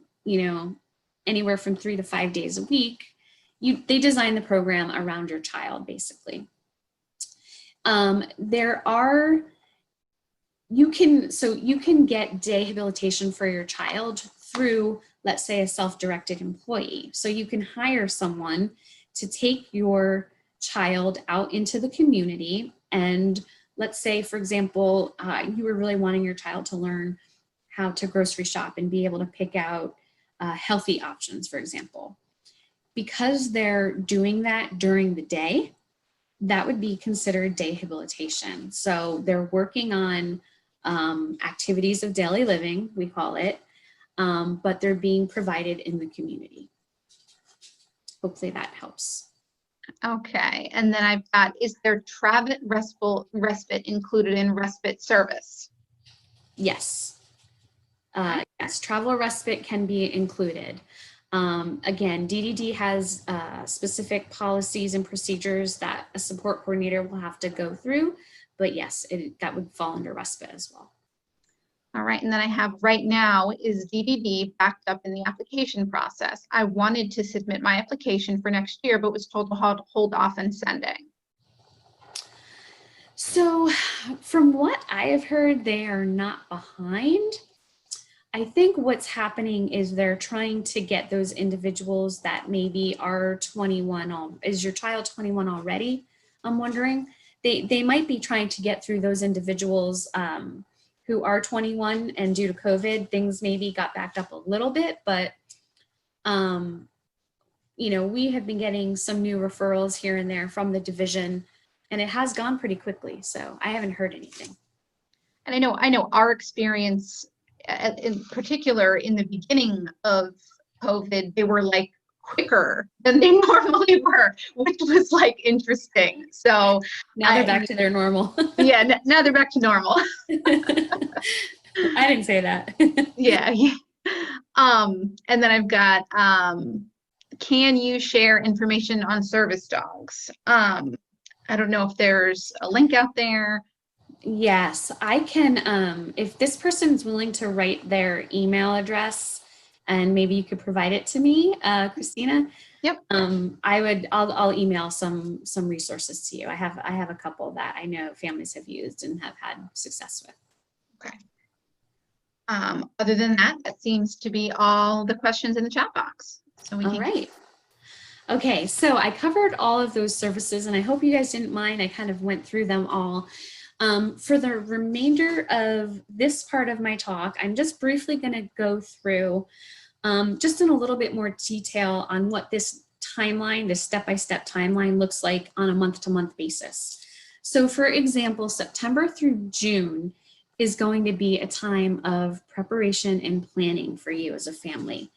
anywhere from 3 to 5 days a week. They design the program around your child, basically. You can get rehabilitation for your child through, let's say, a self-directed employee. So you can hire someone to take your child out into the community. And let's say, for example, you were really wanting your child to learn how to grocery shop and be able to pick out healthy options, for example. Because they're doing that during the day, that would be considered rehabilitation. So they're working on activities of daily living, we call it, but they're being provided in the community. Hopefully that helps. Okay, and then I've got, is there travel respite included in respite service? Yes. Yes, travel respite can be included. Again, DDD has specific policies and procedures that a support coordinator will have to go through, but yes, that would fall under respite as well. All right, and then I have right now, is DDD backed up in the application process? I wanted to submit my application for next year, but was told to hold off on sending. So from what I have heard, they are not behind. I think what's happening is they're trying to get those individuals that maybe are 21. Is your child 21 already? I'm wondering. They might be trying to get through those individuals who are 21, and due to COVID, things maybe got backed up a little bit, but we have been getting some new referrals here and there from the division, and it has gone pretty quickly. So I haven't heard anything. And I know our experience, in particular in the beginning of COVID, they were like quicker than they normally were, which was like interesting. So Now they're back to their normal. yeah, now they're back to normal. I didn't say that. Yeah. And then I've got, can you share information on service dogs? I don't know if there's a link out there. Yes, I can. If this person's willing to write their email address, and maybe you could provide it to me, Christina. Yep. I'll email some resources to you. I have a couple that I know families have used and have had success with. Okay. Other than that, that seems to be all the questions in the chat box. So we All right. Okay, so I covered all of those services, and I hope you guys didn't mind. I kind of went through them all. For the remainder of this part of my talk, I'm just briefly going to go through just in a little bit more detail on what this timeline, this step-by-step timeline looks like on a month-to-month basis. So for example, September through June is going to be a time of preparation and planning for you as a family.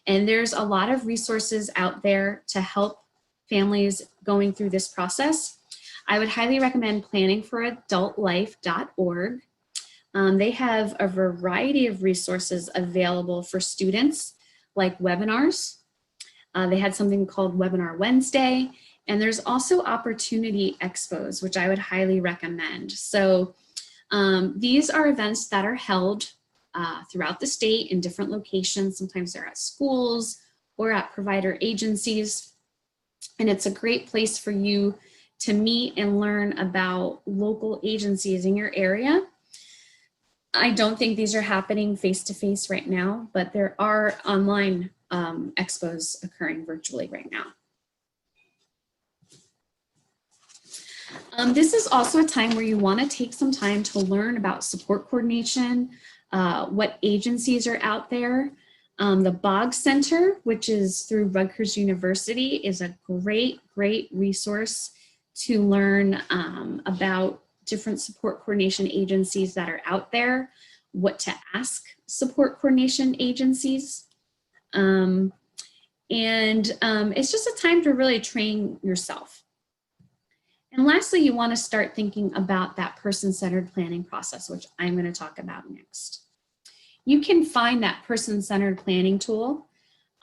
And there's a lot of resources out there to help families going through this process. I would highly recommend planningforadultlife.org. They have a variety of resources available for students, like webinars. They had something called Webinar Wednesday, and there's also opportunity expos, which I would highly recommend. So these are events that are held throughout the state in different locations. Sometimes they're at schools or at provider agencies. And it's a great place for you to meet and learn about local agencies in your area. I don't think these are happening face-to-face right now, but there are online expos occurring virtually right now. This is also a time where you want to take some time to learn about support coordination, what agencies are out there. The Boggs Center, which is through Rutgers University, is a great resource to learn about different support coordination agencies that are out there, what to ask support coordination agencies. It's just a time to really train yourself. And lastly, you want to start thinking about that person-centered planning process, which I'm going to talk about next. You can find that person-centered planning tool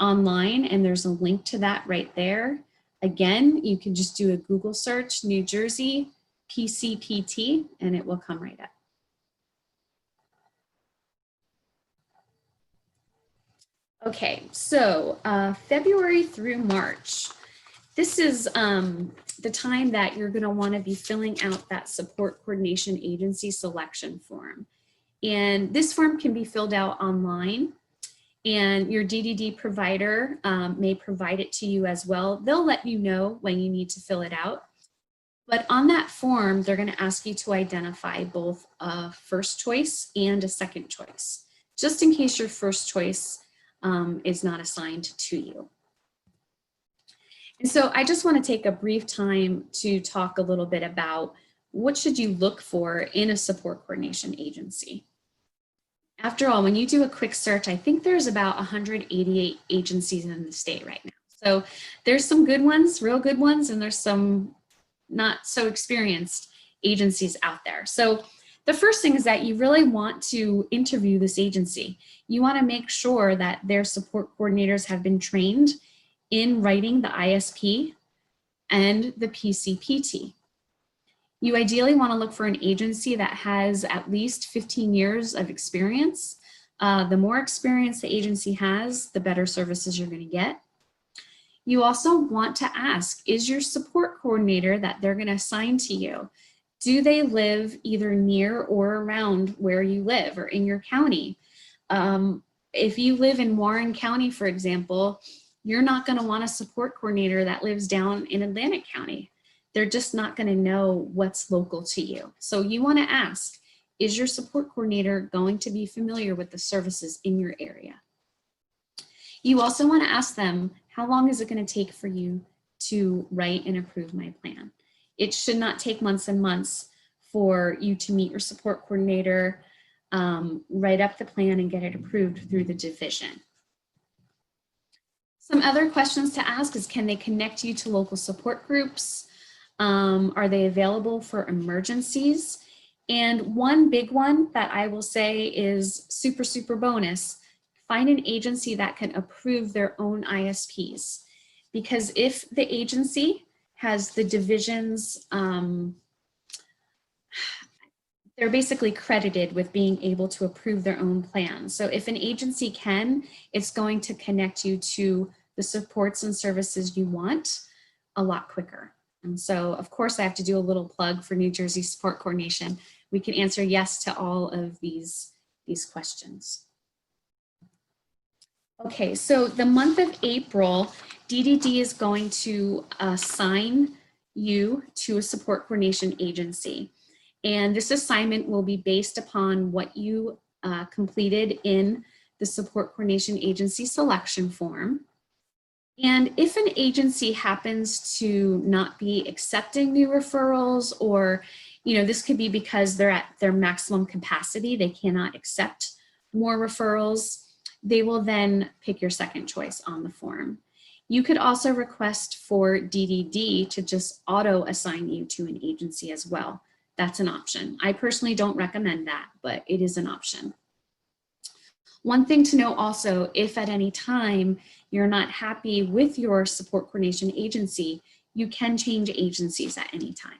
online, and there's a link to that right there. Again, you can just do a Google search, New Jersey PCPT, and it will come right up. Okay, so February through March. This is the time that you're going to want to be filling out that support coordination agency selection form. And this form can be filled out online, and your DDD provider may provide it to you as well. They'll let you know when you need to fill it out. But on that form, they're going to ask you to identify both a first choice and a second choice, just in case your first choice is not assigned to you. And so I just want to take a brief time to talk a little bit about what should you look for in a support coordination agency. After all, when you do a quick search, I think there's about 188 agencies in the state right now. So there's some good ones, real good ones, and there's some not so experienced agencies out there. So the first thing is that you really want to interview this agency. You want to make sure that their support coordinators have been trained in writing the ISP and the PCPT. You ideally want to look for an agency that has at least 15 years of experience. The more experience the agency has, the better services you're going to get. You also want to ask, is your support coordinator that they're going to assign to you, do they live either near or around where you live or in your county? If you live in Warren County, for example, you're not going to want a support coordinator that lives down in Atlantic County. They're just not going to know what's local to you. So you want to ask, is your support coordinator going to be familiar with the services in your area? You also want to ask them, how long is it going to take for you to write and approve my plan? It should not take months and months for you to meet your support coordinator, write up the plan and get it approved through the division. Some other questions to ask is, can they connect you to local support groups? Are they available for emergencies? And one big one that I will say is super, super bonus, find an agency that can approve their own ISPs. Because if the agency has the divisions, they're basically credited with being able to approve their own plan. So if an agency can, it's going to connect you to the supports and services you want a lot quicker. And so, of course, I have to do a little plug for New Jersey Support Coordination. We can answer yes to all of these questions. Okay, so the month of April, DDD is going to assign you to a support coordination agency. And this assignment will be based upon what you completed in the support coordination agency selection form. And if an agency happens to not be accepting new referrals, or, this could be because they're at their maximum capacity, they cannot accept more referrals, they will then pick your second choice on the form. You could also request for DDD to just auto assign you to an agency as well. That's an option. I personally don't recommend that, but it is an option. One thing to know also, if at any time you're not happy with your support coordination agency, you can change agencies at any time.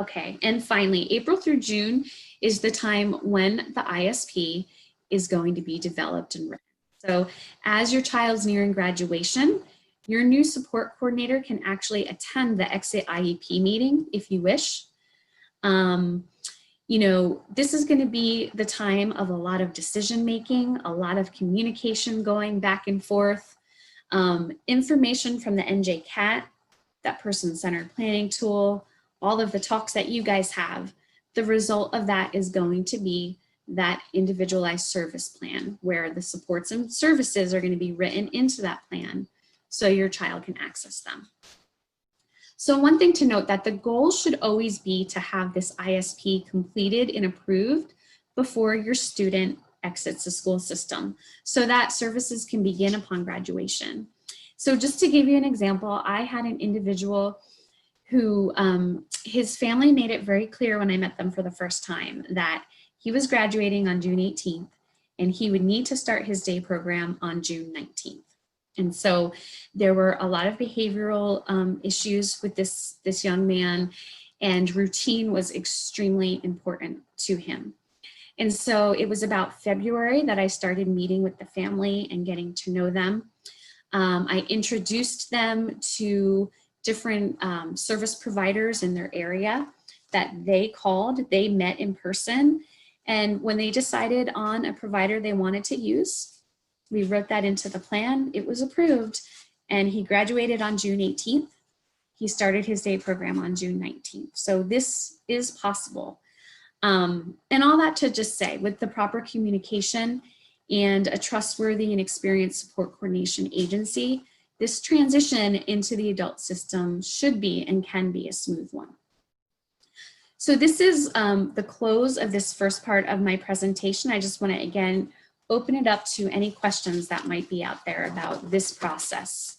Okay, and finally, April through June is the time when the ISP is going to be developed and written. So as your child's nearing graduation, your new support coordinator can actually attend the exit IEP meeting if you wish. This is going to be the time of a lot of decision making, a lot of communication going back and forth, information from the NICAT, that person-centered planning tool, all of the talks that you guys have. The result of that is going to be that individualized service plan where the supports and services are going to be written into that plan so your child can access them. So one thing to note, that the goal should always be to have this ISP completed and approved before your student exits the school system so that services can begin upon graduation. So just to give you an example, I had an individual who his family made it very clear when I met them for the first time that he was graduating on June 18th and he would need to start his day program on June 19th. And so there were a lot of behavioral issues with this young man, and routine was extremely important to him. And so it was about February that I started meeting with the family and getting to know them. I introduced them to different service providers in their area that they called, they met in person. And when they decided on a provider they wanted to use, we wrote that into the plan, it was approved, and he graduated on June 18th. He started his day program on June 19th. So this is possible. And all that to just say, with the proper communication and a trustworthy and experienced support coordination agency, this transition into the adult system should be and can be a smooth one. So this is the close of this first part of my presentation. I just want to, again, open it up to any questions that might be out there about this process.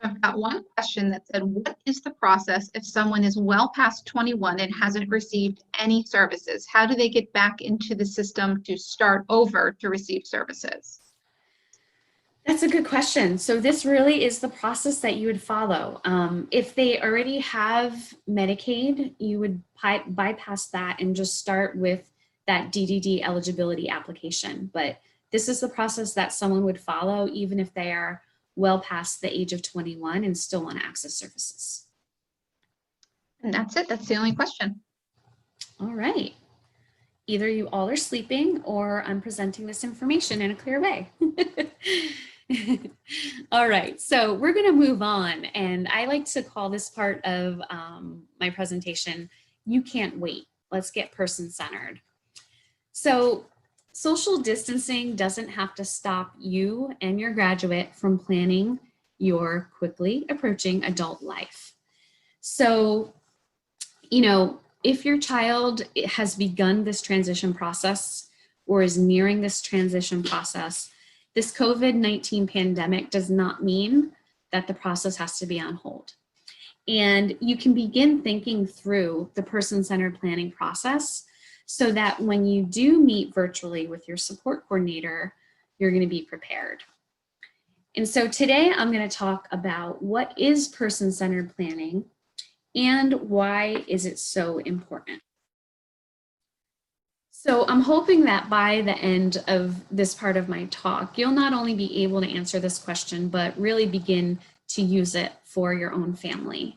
I've got one question that said, what is the process if someone is well past 21 and hasn't received any services? How do they get back into the system to start over to receive services? That's a good question. So this really is the process that you would follow. If they already have Medicaid, you would bypass that and just start with that DDD eligibility application. But this is the process that someone would follow even if they are well past the age of 21 and still want to access services. And that's it. That's the only question. All right. Either you all are sleeping or I'm presenting this information in a clear way. All right, so we're going to move on, and I like to call this part of my presentation, You Can't Wait. Let's get person-centered. So social distancing doesn't have to stop you and your graduate from planning your quickly approaching adult life. So, if your child has begun this transition process, or is nearing this transition process, this COVID-19 pandemic does not mean that the process has to be on hold. And you can begin thinking through the person-centered planning process so that when you do meet virtually with your support coordinator, you're going to be prepared. And so today I'm going to talk about what is person-centered planning and why is it so important. So I'm hoping that by the end of this part of my talk, you'll not only be able to answer this question, but really begin to use it for your own family.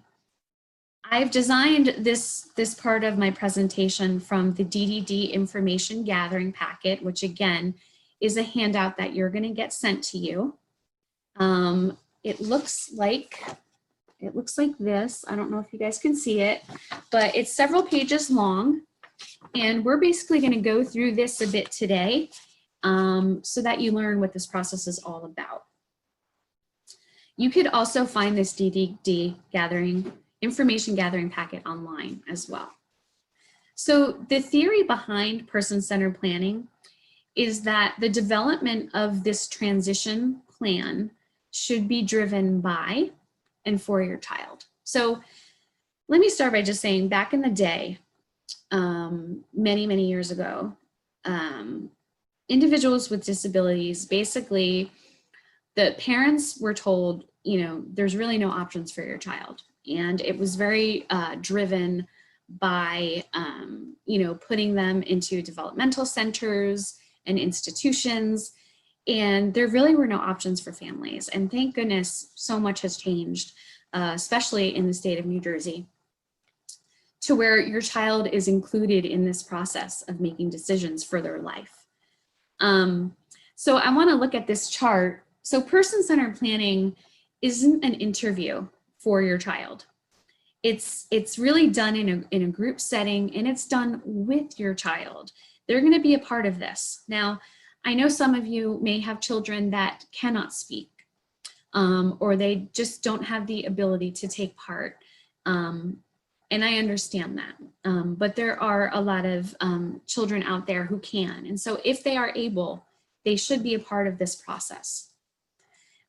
I've designed this part of my presentation from the DDD information gathering packet, which again is a handout that you're going to get sent to you. It looks like this. I don't know if you guys can see it, but it's several pages long. And we're basically going to go through this a bit today so that you learn what this process is all about. You could also find this DDD information gathering packet online as well. So the theory behind person-centered planning is that the development of this transition plan should be driven by and for your child. So let me start by just saying, back in the day, many years ago, individuals with disabilities, basically the parents were told, there's really no options for your child. And it was very driven by, putting them into developmental centers and institutions. And there really were no options for families. And thank goodness so much has changed, especially in the state of New Jersey, to where your child is included in this process of making decisions for their life. So I want to look at this chart. So person-centered planning isn't an interview for your child. It's really done in a group setting, and it's done with your child. They're going to be a part of this. Now, I know some of you may have children that cannot speak, or they just don't have the ability to take part. And I understand that, but there are a lot of children out there who can. And so if they are able, they should be a part of this process.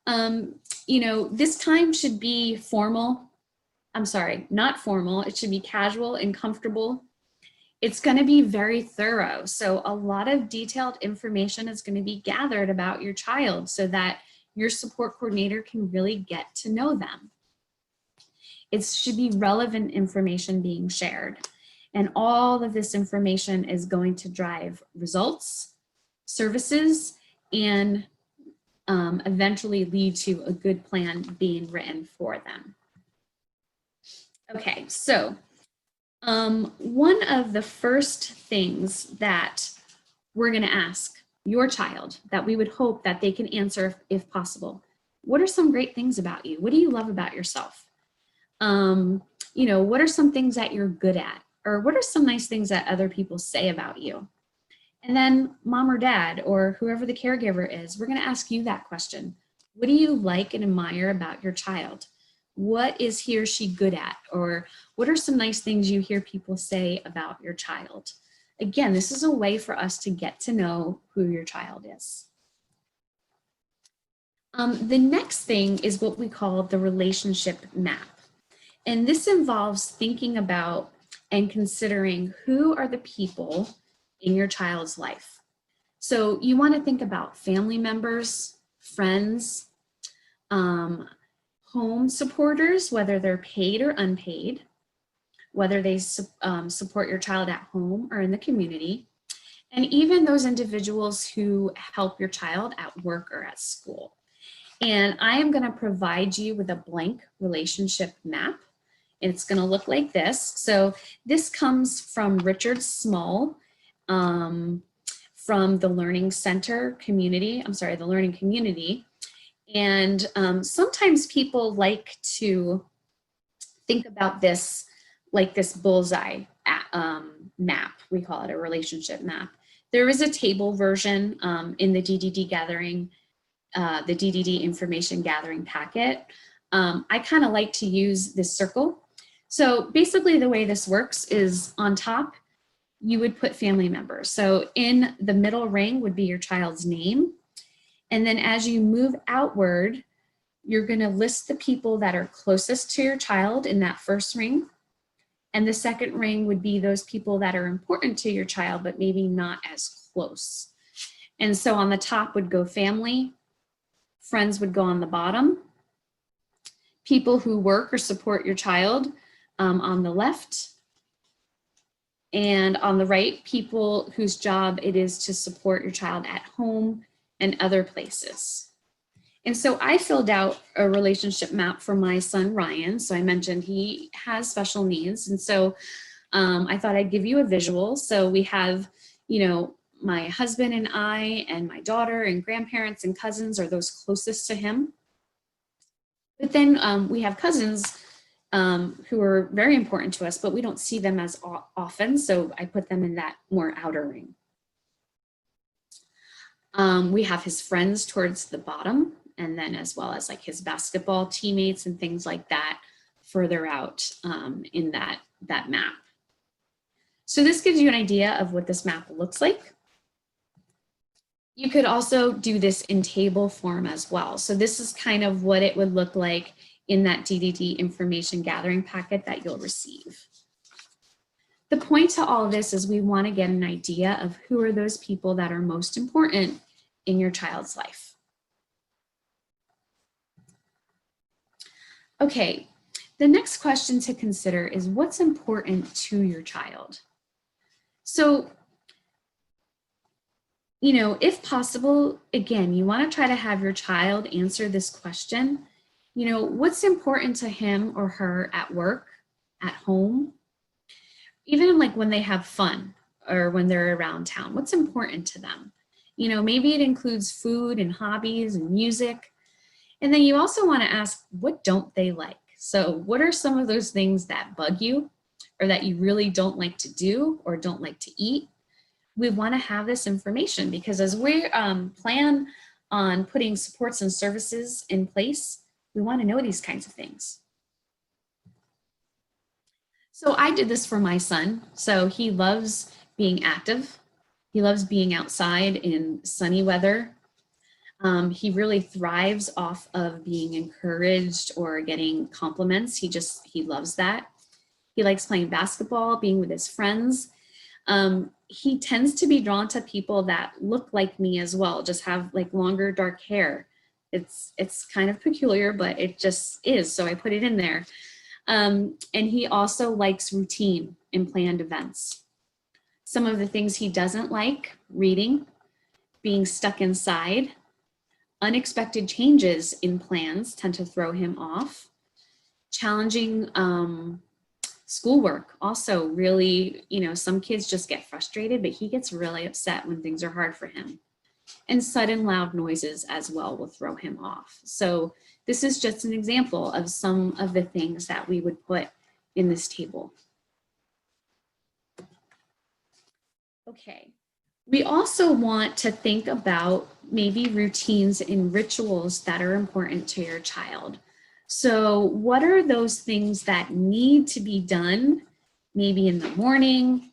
This time should be formal. I'm sorry, not formal. It should be casual and comfortable. It's going to be very thorough. So a lot of detailed information is going to be gathered about your child so that your support coordinator can really get to know them. It should be relevant information being shared. And all of this information is going to drive results, services, and eventually lead to a good plan being written for them. Okay, so one of the first things that we're going to ask your child that we would hope that they can answer if possible, what are some great things about you? What do you love about yourself? What are some things that you're good at? Or what are some nice things that other people say about you? And then mom or dad or whoever the caregiver is, we're going to ask you that question. What do you like and admire about your child? What is he or she good at? Or what are some nice things you hear people say about your child? Again, this is a way for us to get to know who your child is. The next thing is what we call the relationship map. And this involves thinking about and considering who are the people in your child's life. So you want to think about family members, friends, home supporters, whether they're paid or unpaid, whether they support your child at home or in the community, and even those individuals who help your child at work or at school. And I am going to provide you with a blank relationship map. It's going to look like this. So this comes from Richard Small from the Learning Center community. The Learning Community. And sometimes people like to think about this like this bullseye map. We call it a relationship map. There is a table version in the DDD gathering, the DDD information gathering packet. I kind of like to use this circle. So basically the way this works is on top, you would put family members. So in the middle ring would be your child's name. And then as you move outward, you're going to list the people that are closest to your child in that first ring. And the second ring would be those people that are important to your child, but maybe not as close. And so on the top would go family, friends would go on the bottom, people who work or support your child on the left, and on the right, people whose job it is to support your child at home and other places. And so I filled out a relationship map for my son, Ryan. So I mentioned he has special needs. And so I thought I'd give you a visual. So we have, you know, my husband and I and my daughter and grandparents and cousins are those closest to him. But then we have cousins who are very important to us, but we don't see them as often. So I put them in that more outer ring. We have his friends towards the bottom, and then as well as like his basketball teammates and things like that further out in that map. So this gives you an idea of what this map looks like. You could also do this in table form as well. So this is kind of what it would look like in that DDD information gathering packet that you'll receive. The point to all this is we want to get an idea of who are those people that are most important in your child's life. Okay, the next question to consider is what's important to your child? So, you know, if possible, again, you want to try to have your child answer this question. You know, what's important to him or her at work, at home, even like when they have fun or when they're around town, what's important to them? You know, maybe it includes food and hobbies and music. And then you also want to ask, what don't they like? So what are some of those things that bug you or that you really don't like to do or don't like to eat? We want to have this information because as we plan on putting supports and services in place, we want to know these kinds of things. So I did this for my son. So he loves being active. He loves being outside in sunny weather. He really thrives off of being encouraged or getting compliments. He loves that. He likes playing basketball, being with his friends. He tends to be drawn to people that look like me as well, just have like longer dark hair. It's kind of peculiar, but it just is. So I put it in there. And he also likes routine and planned events. Some of the things he doesn't like: reading, being stuck inside, unexpected changes in plans tend to throw him off. Challenging schoolwork also really, you know, some kids just get frustrated, but he gets really upset when things are hard for him. And sudden loud noises as well will throw him off. So this is just an example of some of the things that we would put in this table. Okay, we also want to think about maybe routines and rituals that are important to your child. So what are those things that need to be done, maybe in the morning,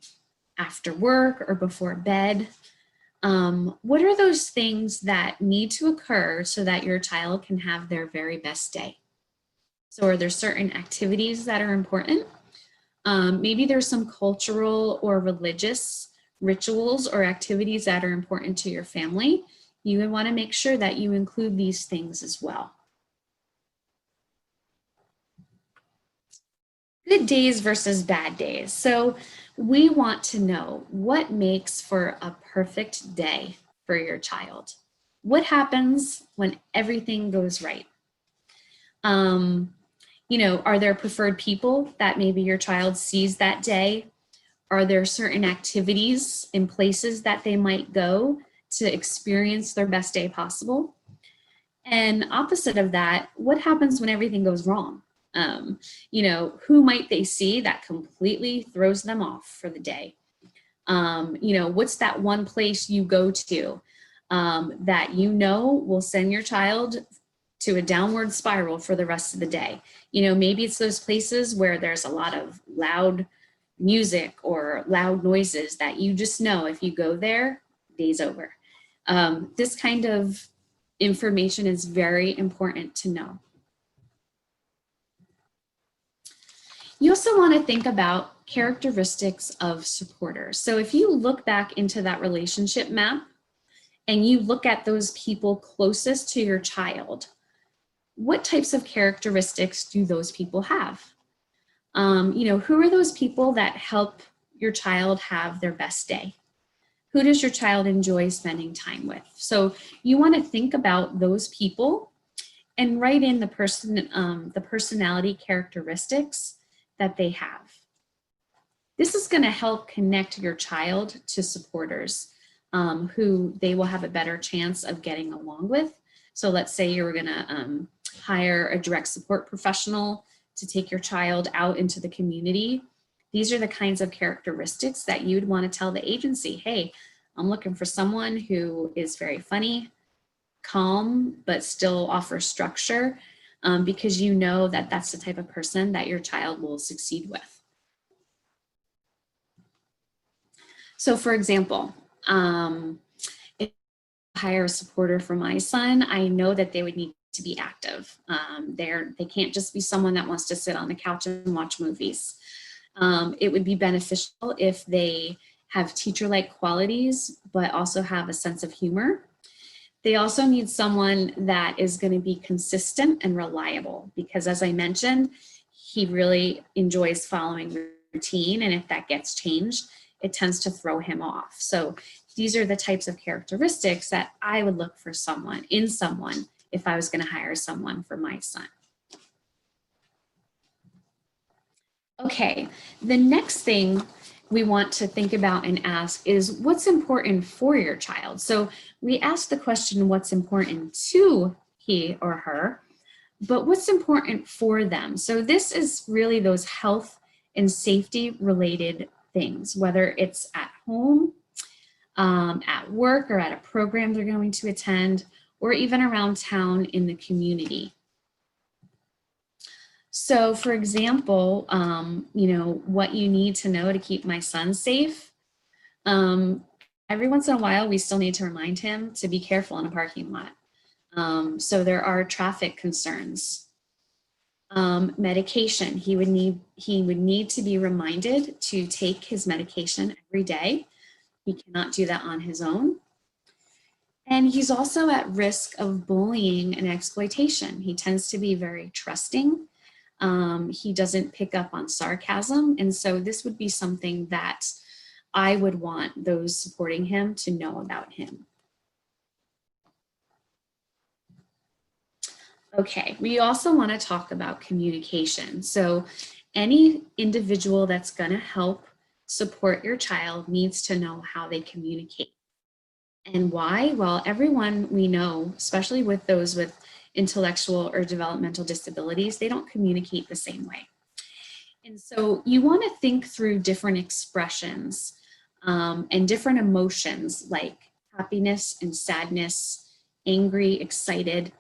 after work, or before bed? What are those things that need to occur so that your child can have their very best day? So are there certain activities that are important? Maybe there's some cultural or religious rituals or activities that are important to your family. You would want to make sure that you include these things as well. Good days versus bad days. So we want to know what makes for a perfect day for your child. What happens when everything goes right? You know, are there preferred people that maybe your child sees that day? Are there certain activities and places that they might go to experience their best day possible? And opposite of that, what happens when everything goes wrong? You know, who might they see that completely throws them off for the day? You know, what's that one place you go to that you know will send your child to a downward spiral for the rest of the day? You know, maybe it's those places where there's a lot of loud music or loud noises that you just know if you go there, day's over. This kind of information is very important to know. You also want to think about characteristics of supporters. So if you look back into that relationship map and you look at those people closest to your child, what types of characteristics do those people have? Who are those people that help your child have their best day? Who does your child enjoy spending time with? So you want to think about those people and write in the personality characteristics that they have. This is going to help connect your child to supporters who they will have a better chance of getting along with. So let's say you were going to hire a direct support professional to take your child out into the community. These are the kinds of characteristics that you'd want to tell the agency, hey, I'm looking for someone who is very funny, calm, but still offers structure, because you know that that's the type of person that your child will succeed with. So for example, if I hire a supporter for my son, I know that they would need to be active. They can't just be someone that wants to sit on the couch and watch movies. It would be beneficial if they have teacher-like qualities, but also have a sense of humor. They also need someone that is going to be consistent and reliable, because as I mentioned, he really enjoys following routine, and if that gets changed, it tends to throw him off. So these are the types of characteristics that I would look for in someone if I was going to hire someone for my son. Okay, the next thing we want to think about and ask is what's important for your child. So we ask the question, what's important to he or her, but what's important for them? So this is really those health and safety related things, whether it's at home, at work, or at a program they're going to attend, or even around town in the community. So for example, what you need to know to keep my son safe. Every once in a while, we still need to remind him to be careful in a parking lot. So there are traffic concerns. Medication, he would need to be reminded to take his medication every day. He cannot do that on his own. And he's also at risk of bullying and exploitation. He tends to be very trusting. He doesn't pick up on sarcasm. And so this would be something that I would want those supporting him to know about him. Okay, we also want to talk about communication. So any individual that's going to help support your child needs to know how they communicate. And why? Well, everyone we know, especially with those with intellectual or developmental disabilities, they don't communicate the same way. And so you want to think through different expressions and different emotions like happiness and sadness, angry, excited.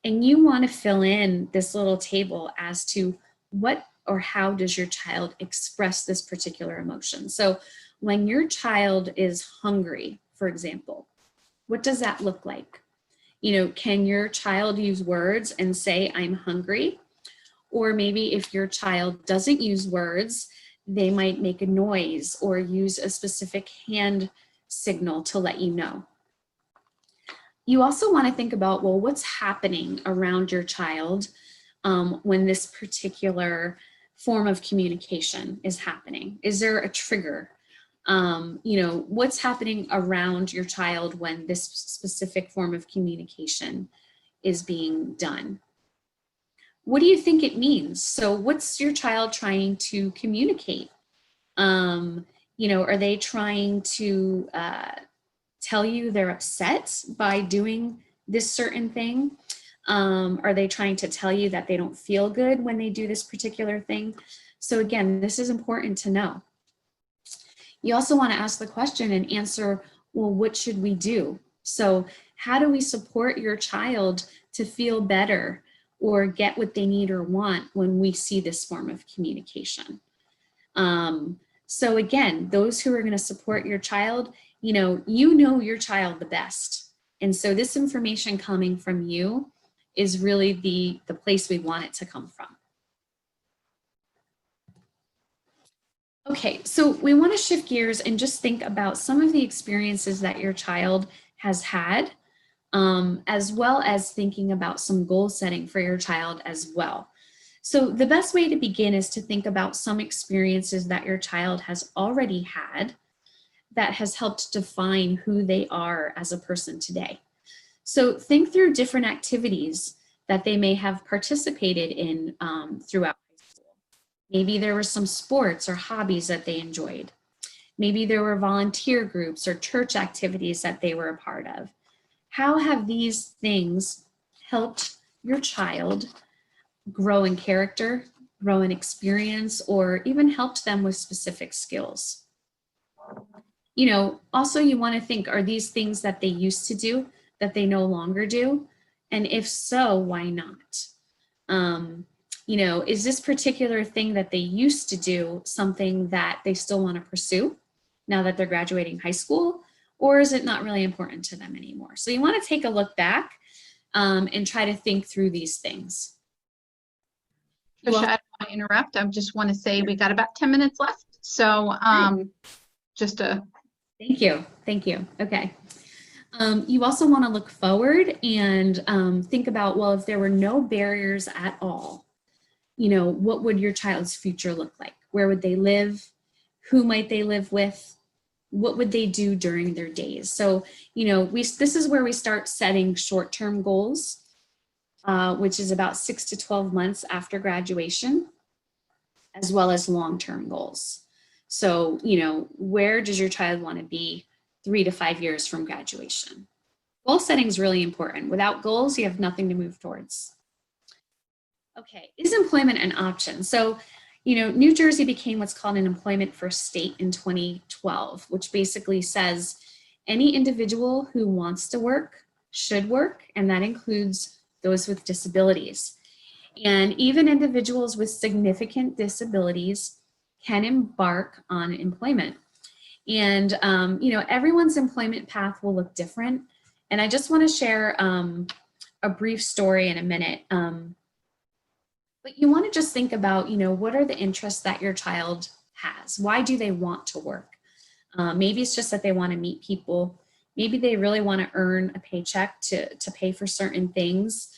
And you want to fill in this little table as to what or how does your child express this particular emotion. So when your child is hungry, for example, what does that look like? Can your child use words and say, I'm hungry? Or maybe if your child doesn't use words, they might make a noise or use a specific hand signal to let you know. You also want to think about, well, what's happening around your child when this particular form of communication is happening? Is there a trigger? What's happening around your child when this specific form of communication is being done? What do you think it means? So what's your child trying to communicate? Are they trying to tell you they're upset by doing this certain thing? Are they trying to tell you that they don't feel good when they do this particular thing? So again, this is important to know. You also want to ask the question and answer, well, what should we do? So how do we support your child to feel better or get what they need or want when we see this form of communication? So again, those who are going to support your child, you know your child the best. And so this information coming from you is really the place we want it to come from. Okay, so we want to shift gears and just think about some of the experiences that your child has had, as well as thinking about some goal setting for your child as well. So the best way to begin is to think about some experiences that your child has already had that has helped define who they are as a person today. So think through different activities that they may have participated in throughout high school. Maybe there were some sports or hobbies that they enjoyed. Maybe there were volunteer groups or church activities that they were a part of. How have these things helped your child grow in character, grow in experience, or even helped them with specific skills? You know, also you want to think, are these things that they used to do that they no longer do? And if so, why not? You know, is this particular thing that they used to do something that they still want to pursue now that they're graduating high school? Or is it not really important to them anymore? So you want to take a look back and try to think through these things. Trisha, I don't want to interrupt. I just want to say we got about 10 minutes left. So just a... Thank you. Thank you. Okay. You also want to look forward and think about, well, if there were no barriers at all, you know, what would your child's future look like? Where would they live? Who might they live with? What would they do during their days? So, you know, this is where we start setting short-term goals, which is about 6 to 12 months after graduation, as well as long-term goals. So, you know, where does your child want to be 3 to 5 years from graduation? Goal setting is really important. Without goals, you have nothing to move towards. Okay, is employment an option? So, you know, New Jersey became what's called an employment first state in 2012, which basically says any individual who wants to work should work, and that includes those with disabilities. And even individuals with significant disabilities can embark on employment. And, you know, everyone's employment path will look different. And I just want to share a brief story in a minute. But you want to just think about, you know, what are the interests that your child has? Why do they want to work? Maybe it's just that they want to meet people. Maybe they really want to earn a paycheck to pay for certain things.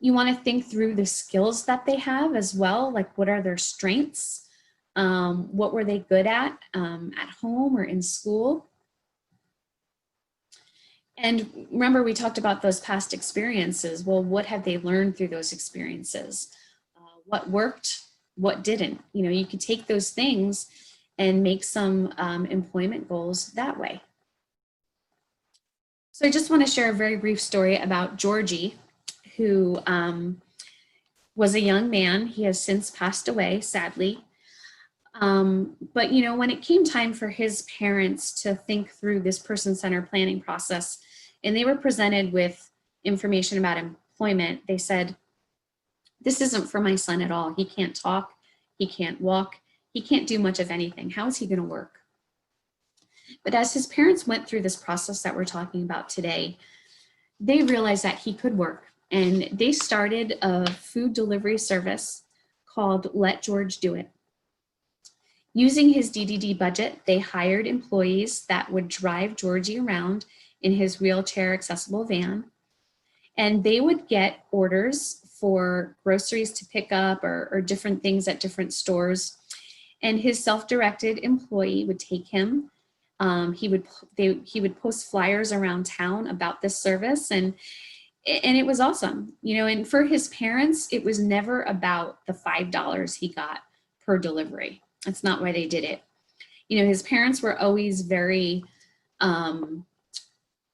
You want to think through the skills that they have as well, like what are their strengths? What were they good at home or in school? And remember, we talked about those past experiences. Well, what have they learned through those experiences? What worked, what didn't? You know, you could take those things and make some employment goals that way. So I just want to share a very brief story about Georgie, who was a young man. He has since passed away, sadly. But, you know, when it came time for his parents to think through this person-centered planning process, and they were presented with information about employment, they said, this isn't for my son at all. He can't talk, he can't walk, he can't do much of anything. How is he going to work? But as his parents went through this process that we're talking about today, they realized that he could work. And they started a food delivery service called Let George Do It. Using his DDD budget, they hired employees that would drive Georgie around in his wheelchair accessible van. And they would get orders for groceries to pick up or different things at different stores. And his self-directed employee would take him. He would post flyers around town about this service, and it was awesome. You know, and for his parents, it was never about the $5 he got per delivery. That's not why they did it. You know, his parents were always very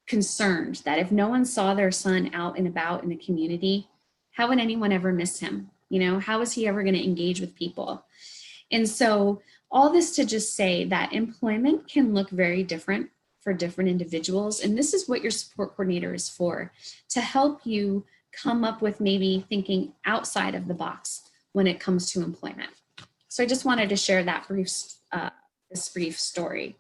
concerned that if no one saw their son out and about in the community, how would anyone ever miss him? You know, how is he ever going to engage with people? And so all this to just say that employment can look very different for different individuals. And this is what your support coordinator is for, to help you come up with maybe thinking outside of the box when it comes to employment. So I just wanted to share that this brief story.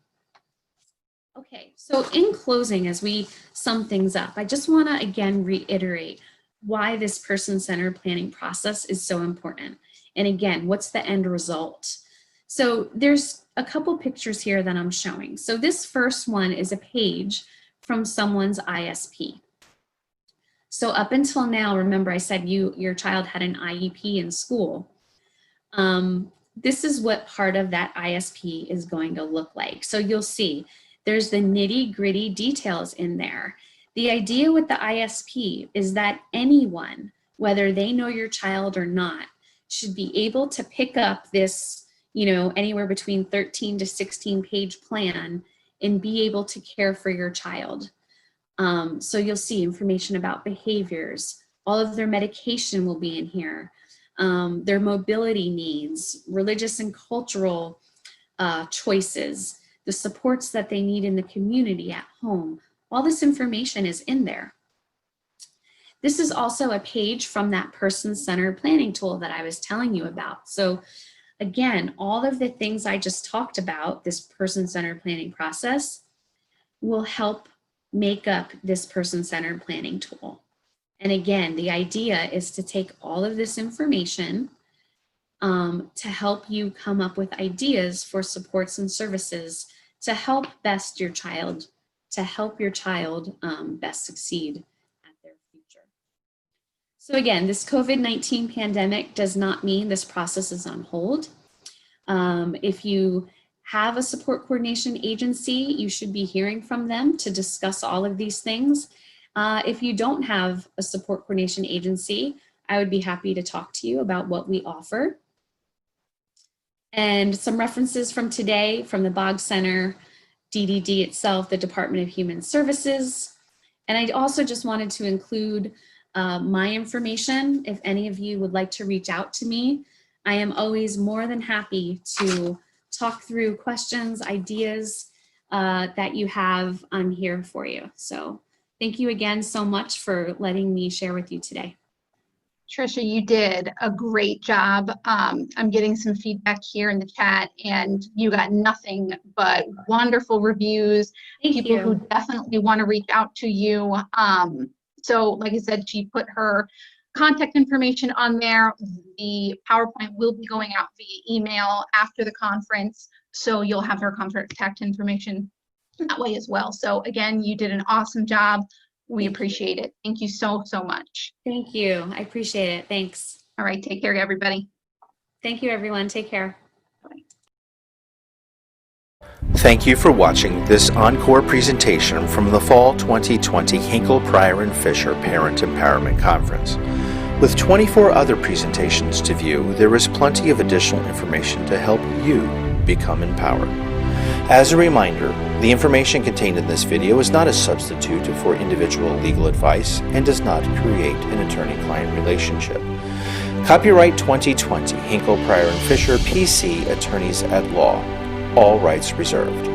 Okay, so in closing, as we sum things up, I just want to again reiterate why this person-centered planning process is so important. And again, what's the end result? So there's a couple pictures here that I'm showing. So this first one is a page from someone's ISP. So up until now, remember I said your child had an IEP in school. This is what part of that ISP is going to look like. So you'll see there's the nitty-gritty details in there. The idea with the ISP is that anyone, whether they know your child or not, should be able to pick up this, anywhere between 13 to 16 page plan and be able to care for your child. So you'll see information about behaviors, all of their medication will be in here, their mobility needs, religious and cultural choices, the supports that they need in the community at home. All this information is in there. This is also a page from that person-centered planning tool that I was telling you about. So again, all of the things I just talked about, this person-centered planning process, will help make up this person-centered planning tool. And again, the idea is to take all of this information to help you come up with ideas for supports and services to help your child best succeed at their future. So again, this COVID-19 pandemic does not mean this process is on hold. If you have a support coordination agency, you should be hearing from them to discuss all of these things. If you don't have a support coordination agency, I would be happy to talk to you about what we offer. And some references from today from the Boggs Center, DDD itself, the Department of Human Services. And I also just wanted to include my information. If any of you would like to reach out to me, I am always more than happy to talk through questions, ideas that you have. I'm here for you. So thank you again so much for letting me share with you today. Trisha, you did a great job. I'm getting some feedback here in the chat, and you got nothing but wonderful reviews. People who definitely want to reach out to you. So like I said, she put her contact information on there. The PowerPoint will be going out via email after the conference, so you'll have her contact information that way as well. So again, you did an awesome job. We appreciate it. Thank you so much. Thank you. I appreciate it. Thanks. All right. Take care, everybody. Thank you, everyone. Take care. Bye. Thank you for watching this encore presentation from the Fall 2020 Hinkle, Pryor and Fisher Parent Empowerment Conference. With 24 other presentations to view, there is plenty of additional information to help you become empowered. As a reminder, the information contained in this video is not a substitute for individual legal advice and does not create an attorney-client relationship. Copyright 2020 Hinkle, Pryor and Fisher, PC, Attorneys at Law. All rights reserved.